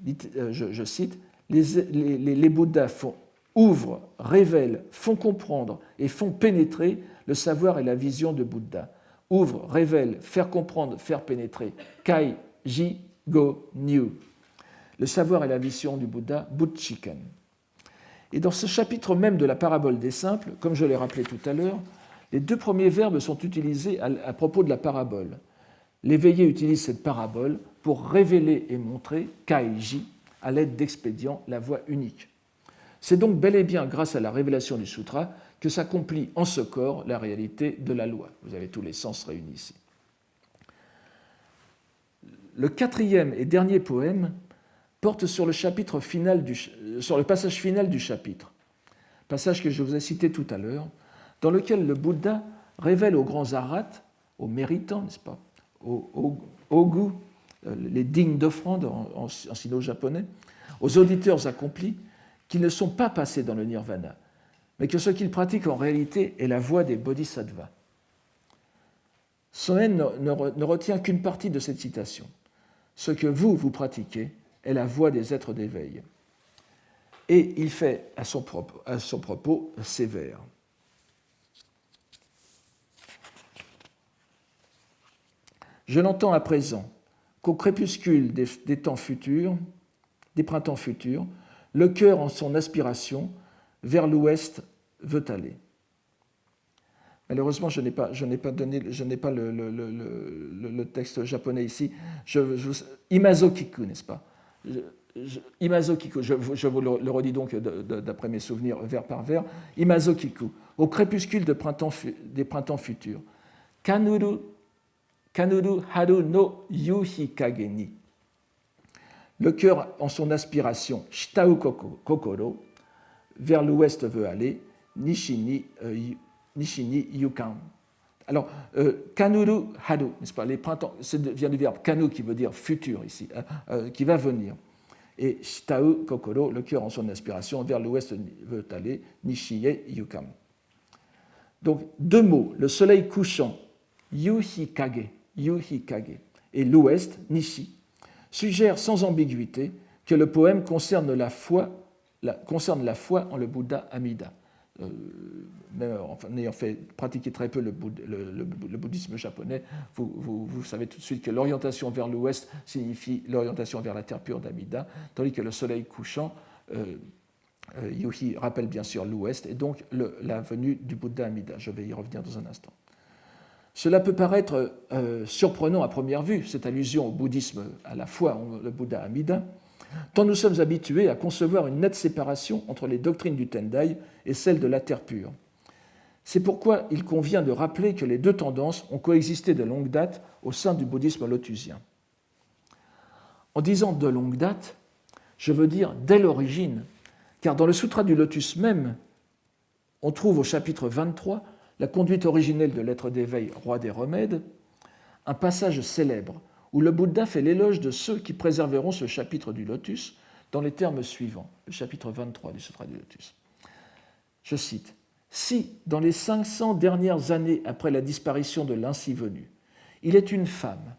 Je cite, les Bouddhas ouvrent, révèlent, font comprendre et font pénétrer le savoir et la vision de Bouddha. Ouvre, révèle, faire comprendre, faire pénétrer. Kai, ji, go, nyu. Le savoir et la vision du Bouddha, Buddhiken. Et dans ce chapitre même de la parabole des simples, comme je l'ai rappelé tout à l'heure, les 2 premiers verbes sont utilisés à propos de la parabole. L'éveillé utilise cette parabole pour révéler et montrer, kai-ji, à l'aide d'expédients, la voie unique. C'est donc bel et bien grâce à la révélation du sutra que s'accomplit en ce corps la réalité de la loi. Vous avez tous les sens réunis ici. Le 4e et dernier poème porte sur le passage final du chapitre, passage que je vous ai cité tout à l'heure, dans lequel le Bouddha révèle aux grands arhats, aux méritants, n'est-ce pas, aux goûts, les dignes d'offrande en sino-japonais, aux auditeurs accomplis, qu'ils ne sont pas passés dans le nirvana, mais que ce qu'ils pratiquent en réalité est la voie des bodhisattvas. Soen ne retient qu'une partie de cette citation. Ce que vous pratiquez est la voie des êtres d'éveil. Et il fait à son propos ces vers. Je l'entends à présent qu'au crépuscule des temps futurs, des printemps futurs, le cœur en son aspiration vers l'ouest veut aller. Malheureusement, je n'ai pas le texte japonais ici. Imazokiku, n'est-ce pas? Imazokiku, je vous le redis donc d'après mes souvenirs, vers par vers. Imazokiku, au crépuscule des printemps futurs. Kanuru haru no yuhi kage ni. Le cœur en son aspiration, shitau kokoro, vers l'ouest veut aller, nishi ni yukan. Alors, kanuru haru, n'est-ce pas, les printemps, ça vient du verbe kanu qui veut dire futur ici, qui va venir. Et shitau kokoro, le cœur en son aspiration, vers l'ouest veut aller, nishiye yukan. Donc, 2 mots, le soleil couchant, yuhi kage, et l'ouest, nishi, suggèrent sans ambiguïté que le poème concerne la foi en le Bouddha Amida. Même en ayant pratiqué très peu le bouddhisme japonais, vous savez tout de suite que l'orientation vers l'ouest signifie l'orientation vers la terre pure d'Amida, tandis que le soleil couchant, Yuhi, rappelle bien sûr l'ouest, et donc la venue du Bouddha Amida. Je vais y revenir dans un instant. Cela peut paraître surprenant à première vue, cette allusion au bouddhisme, à la foi en le Bouddha Amida, tant nous sommes habitués à concevoir une nette séparation entre les doctrines du Tendai et celles de la terre pure. C'est pourquoi il convient de rappeler que les 2 tendances ont coexisté de longue date au sein du bouddhisme lotusien. En disant de longue date, je veux dire dès l'origine, car dans le Sutra du Lotus même, on trouve au chapitre 23 la conduite originelle de l'être d'éveil, roi des remèdes, un passage célèbre où le Bouddha fait l'éloge de ceux qui préserveront ce chapitre du Lotus dans les termes suivants, le chapitre 23 du Sutra du Lotus. Je cite, « Si, dans les 500 dernières années après la disparition de l'ainsi venu, il est une femme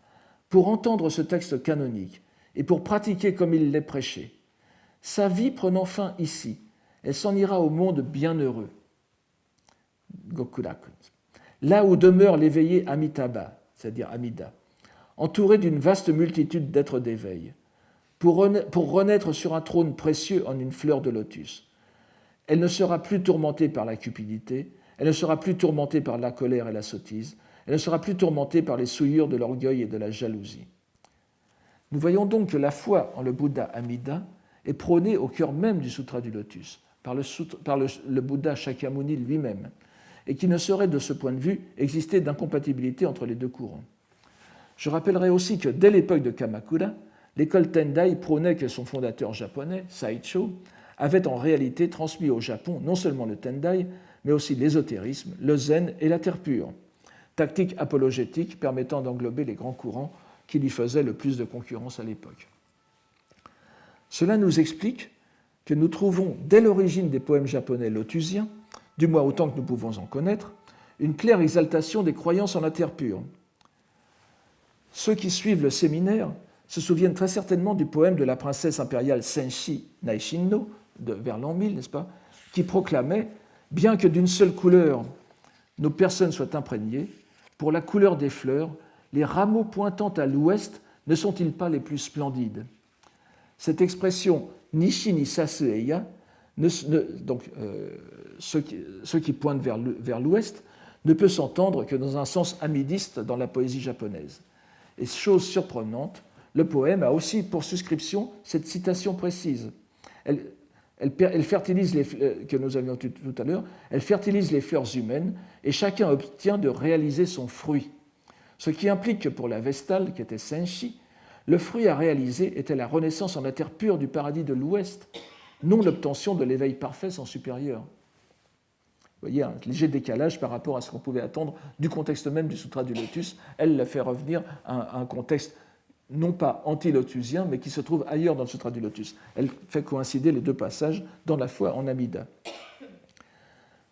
pour entendre ce texte canonique et pour pratiquer comme il l'est prêché. Sa vie prenant fin ici, elle s'en ira au monde bienheureux, Gokuraku, là où demeure l'éveillé Amitabha, c'est-à-dire Amida, entouré d'une vaste multitude d'êtres d'éveil, pour renaître sur un trône précieux en une fleur de lotus. Elle ne sera plus tourmentée par la cupidité, elle ne sera plus tourmentée par la colère et la sottise, elle ne sera plus tourmentée par les souillures de l'orgueil et de la jalousie. Nous voyons donc que la foi en le Bouddha Amida est prônée au cœur même du Sutra du Lotus, par le Bouddha Shakyamuni lui-même, et qui ne saurait de ce point de vue exister d'incompatibilité entre les deux courants. Je rappellerai aussi que dès l'époque de Kamakura, l'école Tendai prônait que son fondateur japonais, Saicho, avait en réalité transmis au Japon non seulement le Tendai, mais aussi l'ésotérisme, le zen et la terre pure, tactique apologétique permettant d'englober les grands courants qui lui faisaient le plus de concurrence à l'époque. Cela nous explique que nous trouvons dès l'origine des poèmes japonais lotusiens, du moins autant que nous pouvons en connaître, une claire exaltation des croyances en la terre pure. Ceux qui suivent le séminaire se souviennent très certainement du poème de la princesse impériale Senshi Naishinno, vers l'an 1000, n'est-ce pas, qui proclamait « Bien que d'une seule couleur nos personnes soient imprégnées, pour la couleur des fleurs, les rameaux pointant à l'ouest ne sont-ils pas les plus splendides ?» Cette expression « Nishi ni sasu eya », donc ceux qui pointent vers l'ouest, ne peut s'entendre que dans un sens amidiste dans la poésie japonaise. Et chose surprenante, le poème a aussi pour suscription cette citation précise. Elle fertilise que nous avions tout à l'heure, elle fertilise les fleurs humaines et chacun obtient de réaliser son fruit. Ce qui implique que pour la Vestale, qui était Senshi, le fruit à réaliser était la renaissance en la terre pure du paradis de l'Ouest, non l'obtention de l'éveil parfait sans supérieur. Vous voyez, un léger décalage par rapport à ce qu'on pouvait attendre du contexte même du Sutra du Lotus. Elle le fait revenir à un contexte non pas anti-lotusien, mais qui se trouve ailleurs dans le Sutra du Lotus. Elle fait coïncider les deux passages dans la foi en Amida.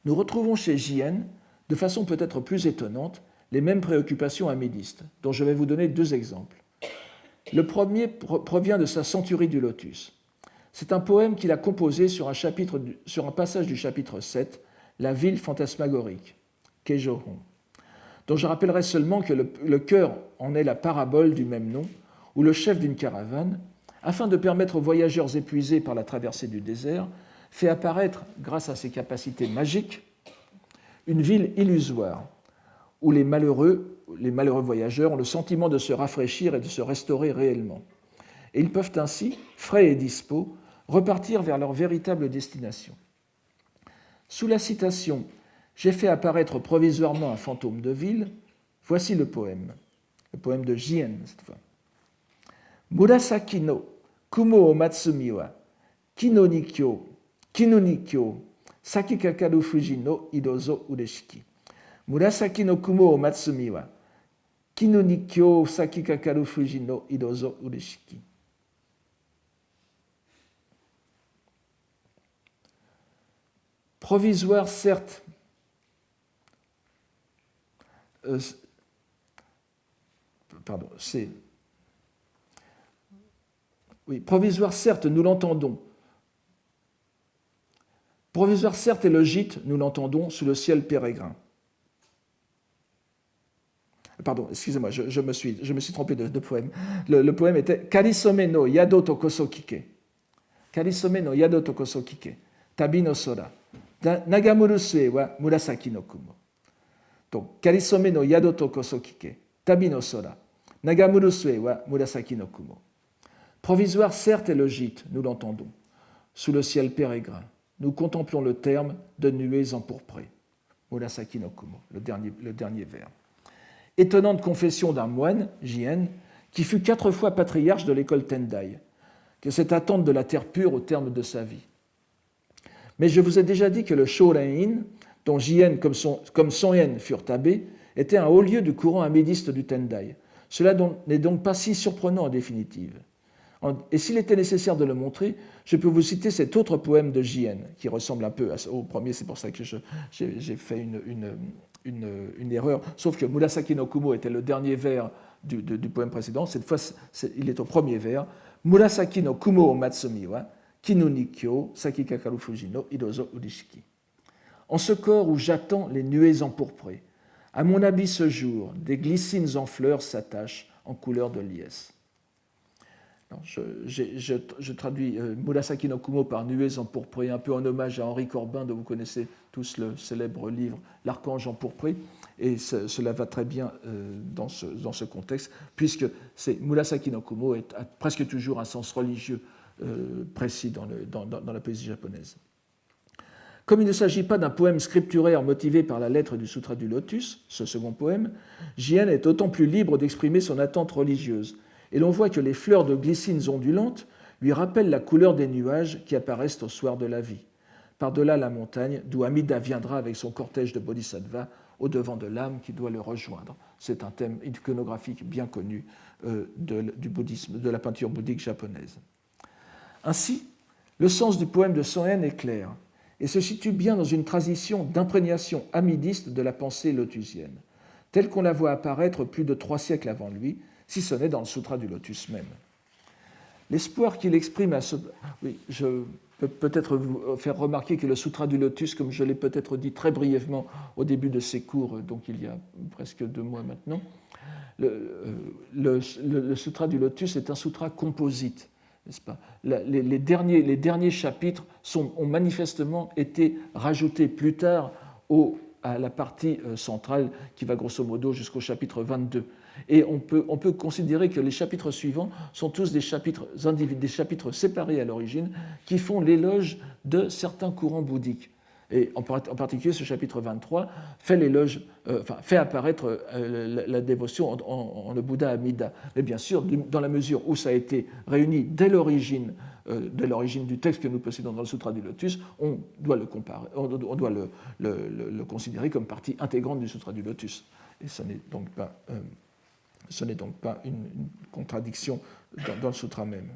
Nous retrouvons chez Jien, de façon peut-être plus étonnante, les mêmes préoccupations amidistes, dont je vais vous donner deux exemples. Le premier provient de sa Centurie du Lotus. C'est un poème qu'il a composé sur un passage du chapitre 7, La ville fantasmagorique, Keijohon, dont je rappellerai seulement que le chœur en est la parabole du même nom, où le chef d'une caravane, afin de permettre aux voyageurs épuisés par la traversée du désert, fait apparaître, grâce à ses capacités magiques, une ville illusoire, où les malheureux voyageurs ont le sentiment de se rafraîchir et de se restaurer réellement. Et ils peuvent ainsi, frais et dispos, repartir vers leur véritable destination. Sous la citation « J'ai fait apparaître provisoirement un fantôme de ville », voici le poème de Jien cette fois. Murasaki no kumo o matsumi wa kino ni kyo saki kakaru fuji no idozo ureshiki. Murasaki no kumo o matsumi wa kino ni kyo saki kakaru fuji no idozo ureshiki. Provisoire, certes, provisoire, certes, nous l'entendons. Provisoire, certes, est le gîte, nous l'entendons, sous le ciel pérégrin. Pardon, excusez-moi, je me suis trompé de poème. Le poème était Karisome no yado to koso kike. Karisome no yado to koso kike. Tabi no sora. Nagamuru sue wa murasaki no kumo. Donc, Karisome no yado to koso kike. Tabi no sora. Nagamuru sue wa murasaki no kumo. Provisoire, certes, est le gîte, nous l'entendons. Sous le ciel pérégrin, nous contemplons le terme de nuées empourprées. Murasaki no kumo, le dernier vers. Étonnante confession d'un moine, Jien, qui fut 4 fois patriarche de l'école Tendai, que cette attente de la terre pure au terme de sa vie. Mais je vous ai déjà dit que le Shoren-in, dont Jien comme Son-yen furent abbés, était un haut lieu du courant amidiste du Tendai. Cela n'est donc pas si surprenant en définitive. Et s'il était nécessaire de le montrer, je peux vous citer cet autre poème de Jien, qui ressemble un peu au premier, c'est pour ça que j'ai fait une erreur, sauf que Murasaki no Kumo était le dernier vers du poème précédent. Cette fois, il est au premier vers. Murasaki no Kumo o Matsumi wa Kinu ni Kyo Sakikakaru Fuji no Idozo Urishiki. En ce corps où j'attends les nuées empourprées, à mon habit ce jour, des glycines en fleurs s'attachent en couleur de liesse. Je traduis Murasaki no Kumo par nuées empourprées, un peu en hommage à Henri Corbin, dont vous connaissez tous le célèbre livre L'archange empourpré, et cela va très bien dans ce contexte, puisque Murasaki no Kumo a presque toujours un sens religieux précis dans la poésie japonaise. Comme il ne s'agit pas d'un poème scripturaire motivé par la lettre du Sutra du Lotus, ce second poème, Jien est d'autant plus libre d'exprimer son attente religieuse, et l'on voit que les fleurs de glycines ondulantes lui rappellent la couleur des nuages qui apparaissent au soir de la vie, par-delà la montagne d'où Amida viendra avec son cortège de bodhisattvas au devant de l'âme qui doit le rejoindre. C'est un thème iconographique bien connu du bouddhisme, de la peinture bouddhique japonaise. Ainsi, le sens du poème de Soen est clair et se situe bien dans une tradition d'imprégnation amidiste de la pensée lotusienne, telle qu'on la voit apparaître plus de 3 siècles avant lui, si ce n'est dans le Sutra du Lotus même. L'espoir qu'il exprime à ce... Oui, je peux peut-être vous faire remarquer que le Sutra du Lotus, comme je l'ai peut-être dit très brièvement au début de ces cours, donc il y a presque 2 mois maintenant, le Sutra du Lotus est un sutra composite, n'est-ce pas ? Les derniers chapitres ont manifestement été rajoutés plus tard à la partie centrale qui va grosso modo jusqu'au chapitre 22. Et on peut considérer que les chapitres suivants sont tous des chapitres séparés à l'origine qui font l'éloge de certains courants bouddhiques. Et en particulier, ce chapitre 23 fait apparaître la dévotion en le Bouddha Amida. Mais bien sûr, dans la mesure où ça a été réuni dès l'origine du texte que nous possédons dans le Sutra du Lotus, on doit le considérer comme partie intégrante du Sutra du Lotus. Et ce n'est donc pas une contradiction dans le sutra même.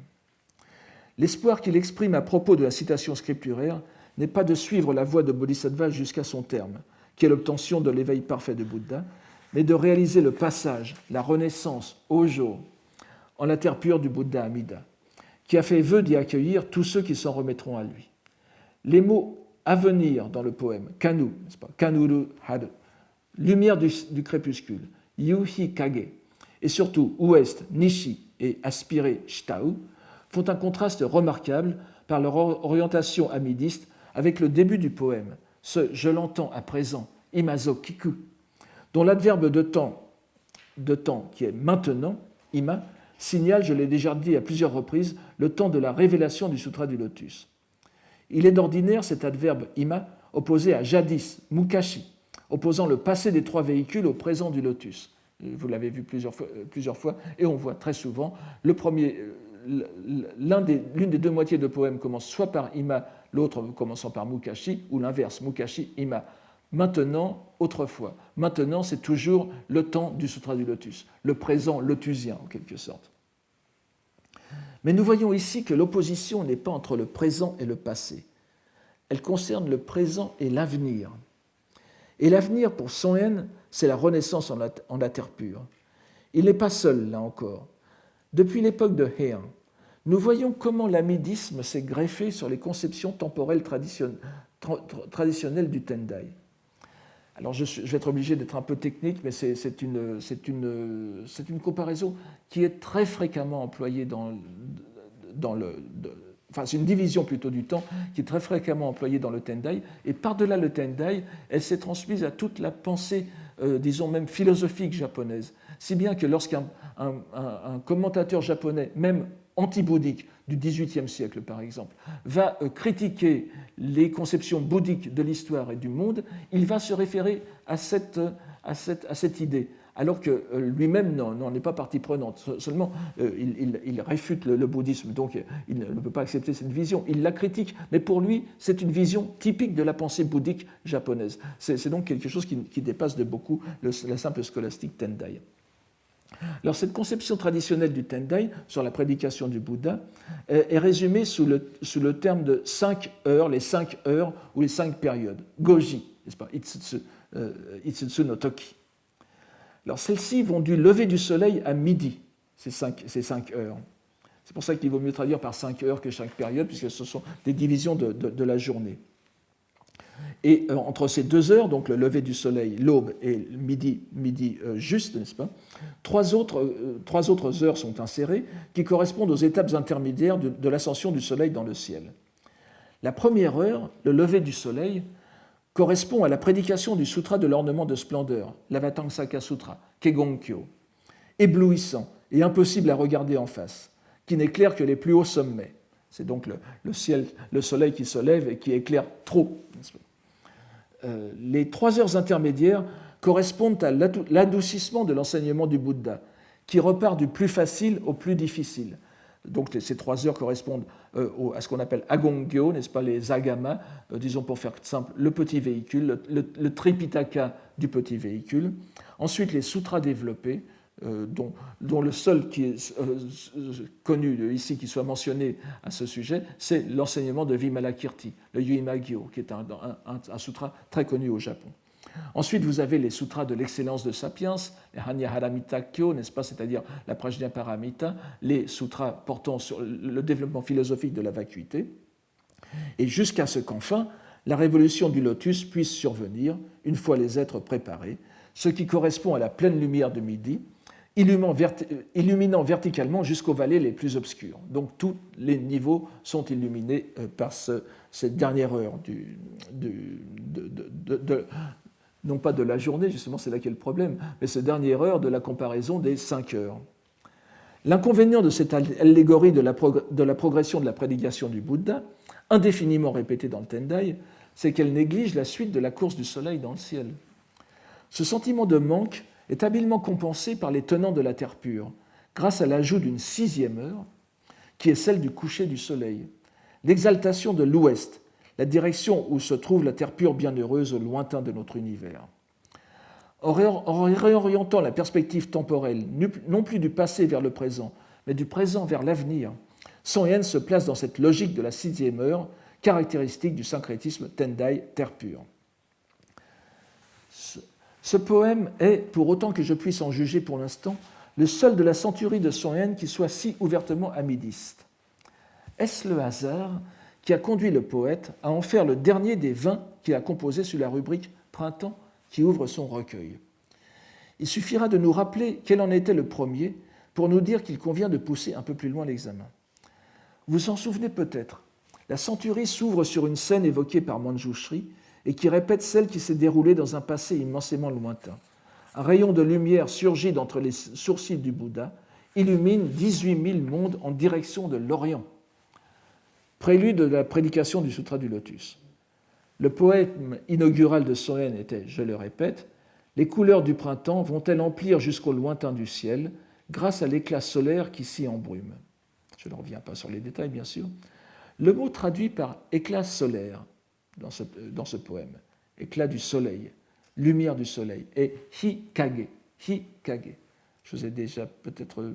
L'espoir qu'il exprime à propos de la citation scripturaire n'est pas de suivre la voie de Bodhisattva jusqu'à son terme, qui est l'obtention de l'éveil parfait de Bouddha, mais de réaliser le passage, la renaissance au jour, en la terre pure du Bouddha Amida, qui a fait vœu d'y accueillir tous ceux qui s'en remettront à lui. Les mots à venir dans le poème, Kanu, n'est-ce pas, Kanuru Haru, lumière du crépuscule, Yuhi Kage, et surtout ouest, Nishi et aspiré, Shitau, font un contraste remarquable par leur orientation amidiste avec le début du poème, ce « je l'entends à présent », Imazo Kiku, dont l'adverbe de temps qui est maintenant, Ima, signale, je l'ai déjà dit à plusieurs reprises, le temps de la révélation du Sutra du Lotus. Il est d'ordinaire cet adverbe Ima opposé à jadis, Mukashi, opposant le passé des 3 véhicules au présent du Lotus. Vous l'avez vu plusieurs fois, et on voit très souvent, l'une des 2 moitiés de poème commence soit par Ima, l'autre commençant par Mukashi, ou l'inverse, Mukashi, Ima. Maintenant, autrefois. Maintenant, c'est toujours le temps du Sutra du Lotus, le présent lotusien en quelque sorte. Mais nous voyons ici que l'opposition n'est pas entre le présent et le passé. Elle concerne le présent et l'avenir. Et l'avenir, pour Soen, c'est la renaissance en la terre pure. Il n'est pas seul, là encore. Depuis l'époque de Heian, nous voyons comment l'amidisme s'est greffé sur les conceptions temporelles traditionnelles du Tendai. Alors je vais être obligé d'être un peu technique, mais c'est une comparaison qui est très fréquemment employée c'est une division plutôt du temps qui est très fréquemment employée dans le Tendai, et par-delà le Tendai, elle s'est transmise à toute la pensée, disons même philosophique japonaise, si bien que lorsqu'un commentateur japonais, même anti-bouddhique, du XVIIIe siècle par exemple, va critiquer les conceptions bouddhiques de l'histoire et du monde, il va se référer à cette idée, alors que lui-même n'en est pas partie prenante. Seulement, il réfute le bouddhisme, donc il ne peut pas accepter cette vision. Il la critique, mais pour lui, c'est une vision typique de la pensée bouddhique japonaise. C'est donc quelque chose qui dépasse de beaucoup la simple scolastique Tendai. Alors, cette conception traditionnelle du Tendai sur la prédication du Bouddha est résumée sous le terme de 5 heures, les 5 heures ou les 5 périodes, Goji, n'est-ce pas, Itsutsu, Itsutsu no Toki. Alors celles-ci vont du lever du soleil à midi, ces 5 heures. C'est pour ça qu'il vaut mieux traduire par 5 heures que chaque période, puisque ce sont des divisions de la journée. Et entre ces 2 heures, donc le lever du soleil, l'aube et le midi juste, n'est-ce pas, trois autres heures sont insérées qui correspondent aux étapes intermédiaires de l'ascension du soleil dans le ciel. La première heure, le lever du soleil, correspond à la prédication du sutra de l'ornement de splendeur, l'Avatangsaka Sutra, Kegonkyo, éblouissant et impossible à regarder en face, qui n'éclaire que les plus hauts sommets. C'est donc le soleil qui se lève et qui éclaire trop. Les 3 heures intermédiaires correspondent à l'adoucissement de l'enseignement du Bouddha, qui repart du plus facile au plus difficile. Donc ces 3 heures correspondent à ce qu'on appelle Agongyo, n'est-ce pas, les agamas, disons pour faire simple, le petit véhicule, le Tripitaka du petit véhicule. Ensuite, les sutras développés, dont le seul qui est connu ici, qui soit mentionné à ce sujet, c'est l'enseignement de Vimalakirti, le Yuimagyo, qui est un sutra très connu au Japon. Ensuite, vous avez les sutras de l'excellence de Sapiens, les Hanyaharamita-kyo, n'est-ce pas, c'est-à-dire la Prajnaparamita, les sutras portant sur le développement philosophique de la vacuité, et jusqu'à ce qu'enfin, la révolution du lotus puisse survenir, une fois les êtres préparés, ce qui correspond à la pleine lumière de midi, illuminant verticalement jusqu'aux vallées les plus obscures. Donc tous les niveaux sont illuminés par cette dernière heure non pas de la journée, justement c'est là qu'est le problème, mais cette dernière heure de la comparaison des 5 heures. L'inconvénient de cette allégorie de la progression de la prédication du Bouddha, indéfiniment répétée dans le Tendai, c'est qu'elle néglige la suite de la course du soleil dans le ciel. Ce sentiment de manque est habilement compensé par les tenants de la terre pure, grâce à l'ajout d'une 6e heure, qui est celle du coucher du soleil, l'exaltation de l'ouest, la direction où se trouve la terre pure bienheureuse au lointain de notre univers. En réorientant la perspective temporelle, non plus du passé vers le présent, mais du présent vers l'avenir, Son Yen se place dans cette logique de la 6e heure, caractéristique du syncrétisme Tendai, terre pure. Ce poème est, pour autant que je puisse en juger pour l'instant, le seul de la centurie de Son Yen qui soit si ouvertement amidiste. Est-ce le hasard qui a conduit le poète à en faire le dernier des 20 qu'il a composés sous la rubrique Printemps qui ouvre son recueil? Il suffira de nous rappeler quel en était le premier pour nous dire qu'il convient de pousser un peu plus loin l'examen. Vous en souvenez peut-être, la centurie s'ouvre sur une scène évoquée par Manjushri et qui répète celle qui s'est déroulée dans un passé immensément lointain. Un rayon de lumière surgit d'entre les sourcils du Bouddha, illumine 18 000 mondes en direction de l'Orient. Prélude de la prédication du Sutra du Lotus. Le poème inaugural de Son Yen était, je le répète, « Les couleurs du printemps vont-elles emplir jusqu'au lointain du ciel grâce à l'éclat solaire qui s'y embrume ?» Je ne reviens pas sur les détails, bien sûr. Le mot traduit par « éclat solaire » dans ce poème, « éclat du soleil »,« lumière du soleil » et « hikage ». Hikage. Je vous ai déjà peut-être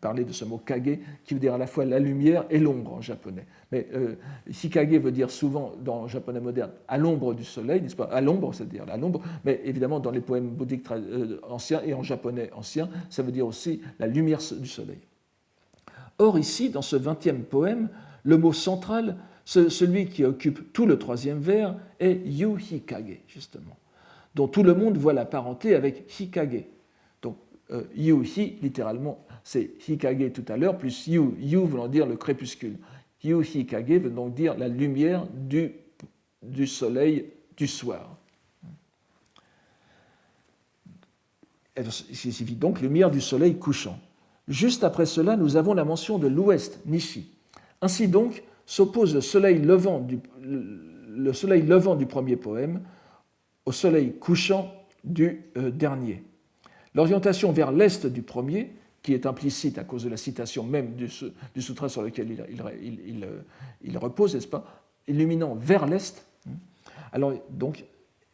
parlé de ce mot kage, qui veut dire à la fois la lumière et l'ombre en japonais. Mais hikage veut dire souvent, dans le japonais moderne, à l'ombre du soleil, n'est-ce pas? À l'ombre, c'est-à-dire à l'ombre, mais évidemment dans les poèmes bouddhiques anciens et en japonais ancien, ça veut dire aussi la lumière du soleil. Or ici, dans ce 20e poème, le mot central, celui qui occupe tout le 3e vers, est yu hikage, justement, dont tout le monde voit la parenté avec hikage. Yu-hi, littéralement, c'est hikage tout à l'heure, plus yu voulant dire le crépuscule. Yu-hikage veut donc dire la lumière du soleil du soir. Il signifie donc lumière du soleil couchant. Juste après cela, nous avons la mention de l'ouest, Nishi. Ainsi donc, s'oppose le soleil levant du premier poème au soleil couchant du dernier. L'orientation vers l'est du premier, qui est implicite à cause de la citation même du sutra sur lequel il repose, n'est-ce pas, illuminant vers l'est, alors donc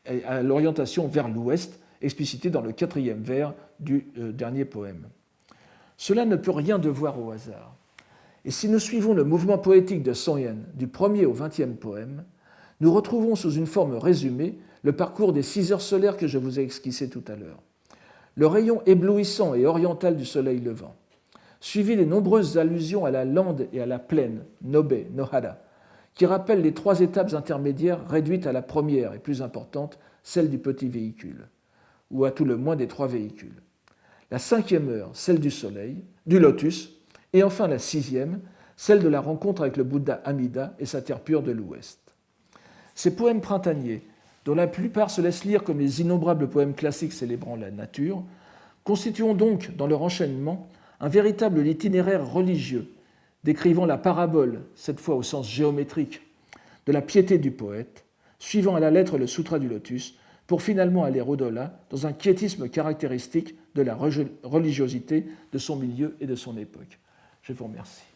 à l'orientation vers l'ouest, explicitée dans le 4e vers du dernier poème. Cela ne peut rien devoir au hasard. Et si nous suivons le mouvement poétique de Son Yen du 1er au 20e poème, nous retrouvons sous une forme résumée le parcours des 6 heures solaires que je vous ai esquissé tout à l'heure, le rayon éblouissant et oriental du soleil levant, suivi des nombreuses allusions à la lande et à la plaine, Nobe, Nohara, qui rappellent les 3 étapes intermédiaires réduites à la première et plus importante, celle du petit véhicule, ou à tout le moins des 3 véhicules. La 5e heure, celle du soleil, du lotus, et enfin la 6e, celle de la rencontre avec le Bouddha Amida et sa terre pure de l'Ouest. Ces poèmes printaniers, dont la plupart se laissent lire comme les innombrables poèmes classiques célébrant la nature, constitueront donc, dans leur enchaînement, un véritable itinéraire religieux, décrivant la parabole, cette fois au sens géométrique, de la piété du poète, suivant à la lettre le Sutra du Lotus, pour finalement aller au-delà dans un quiétisme caractéristique de la religiosité de son milieu et de son époque. Je vous remercie.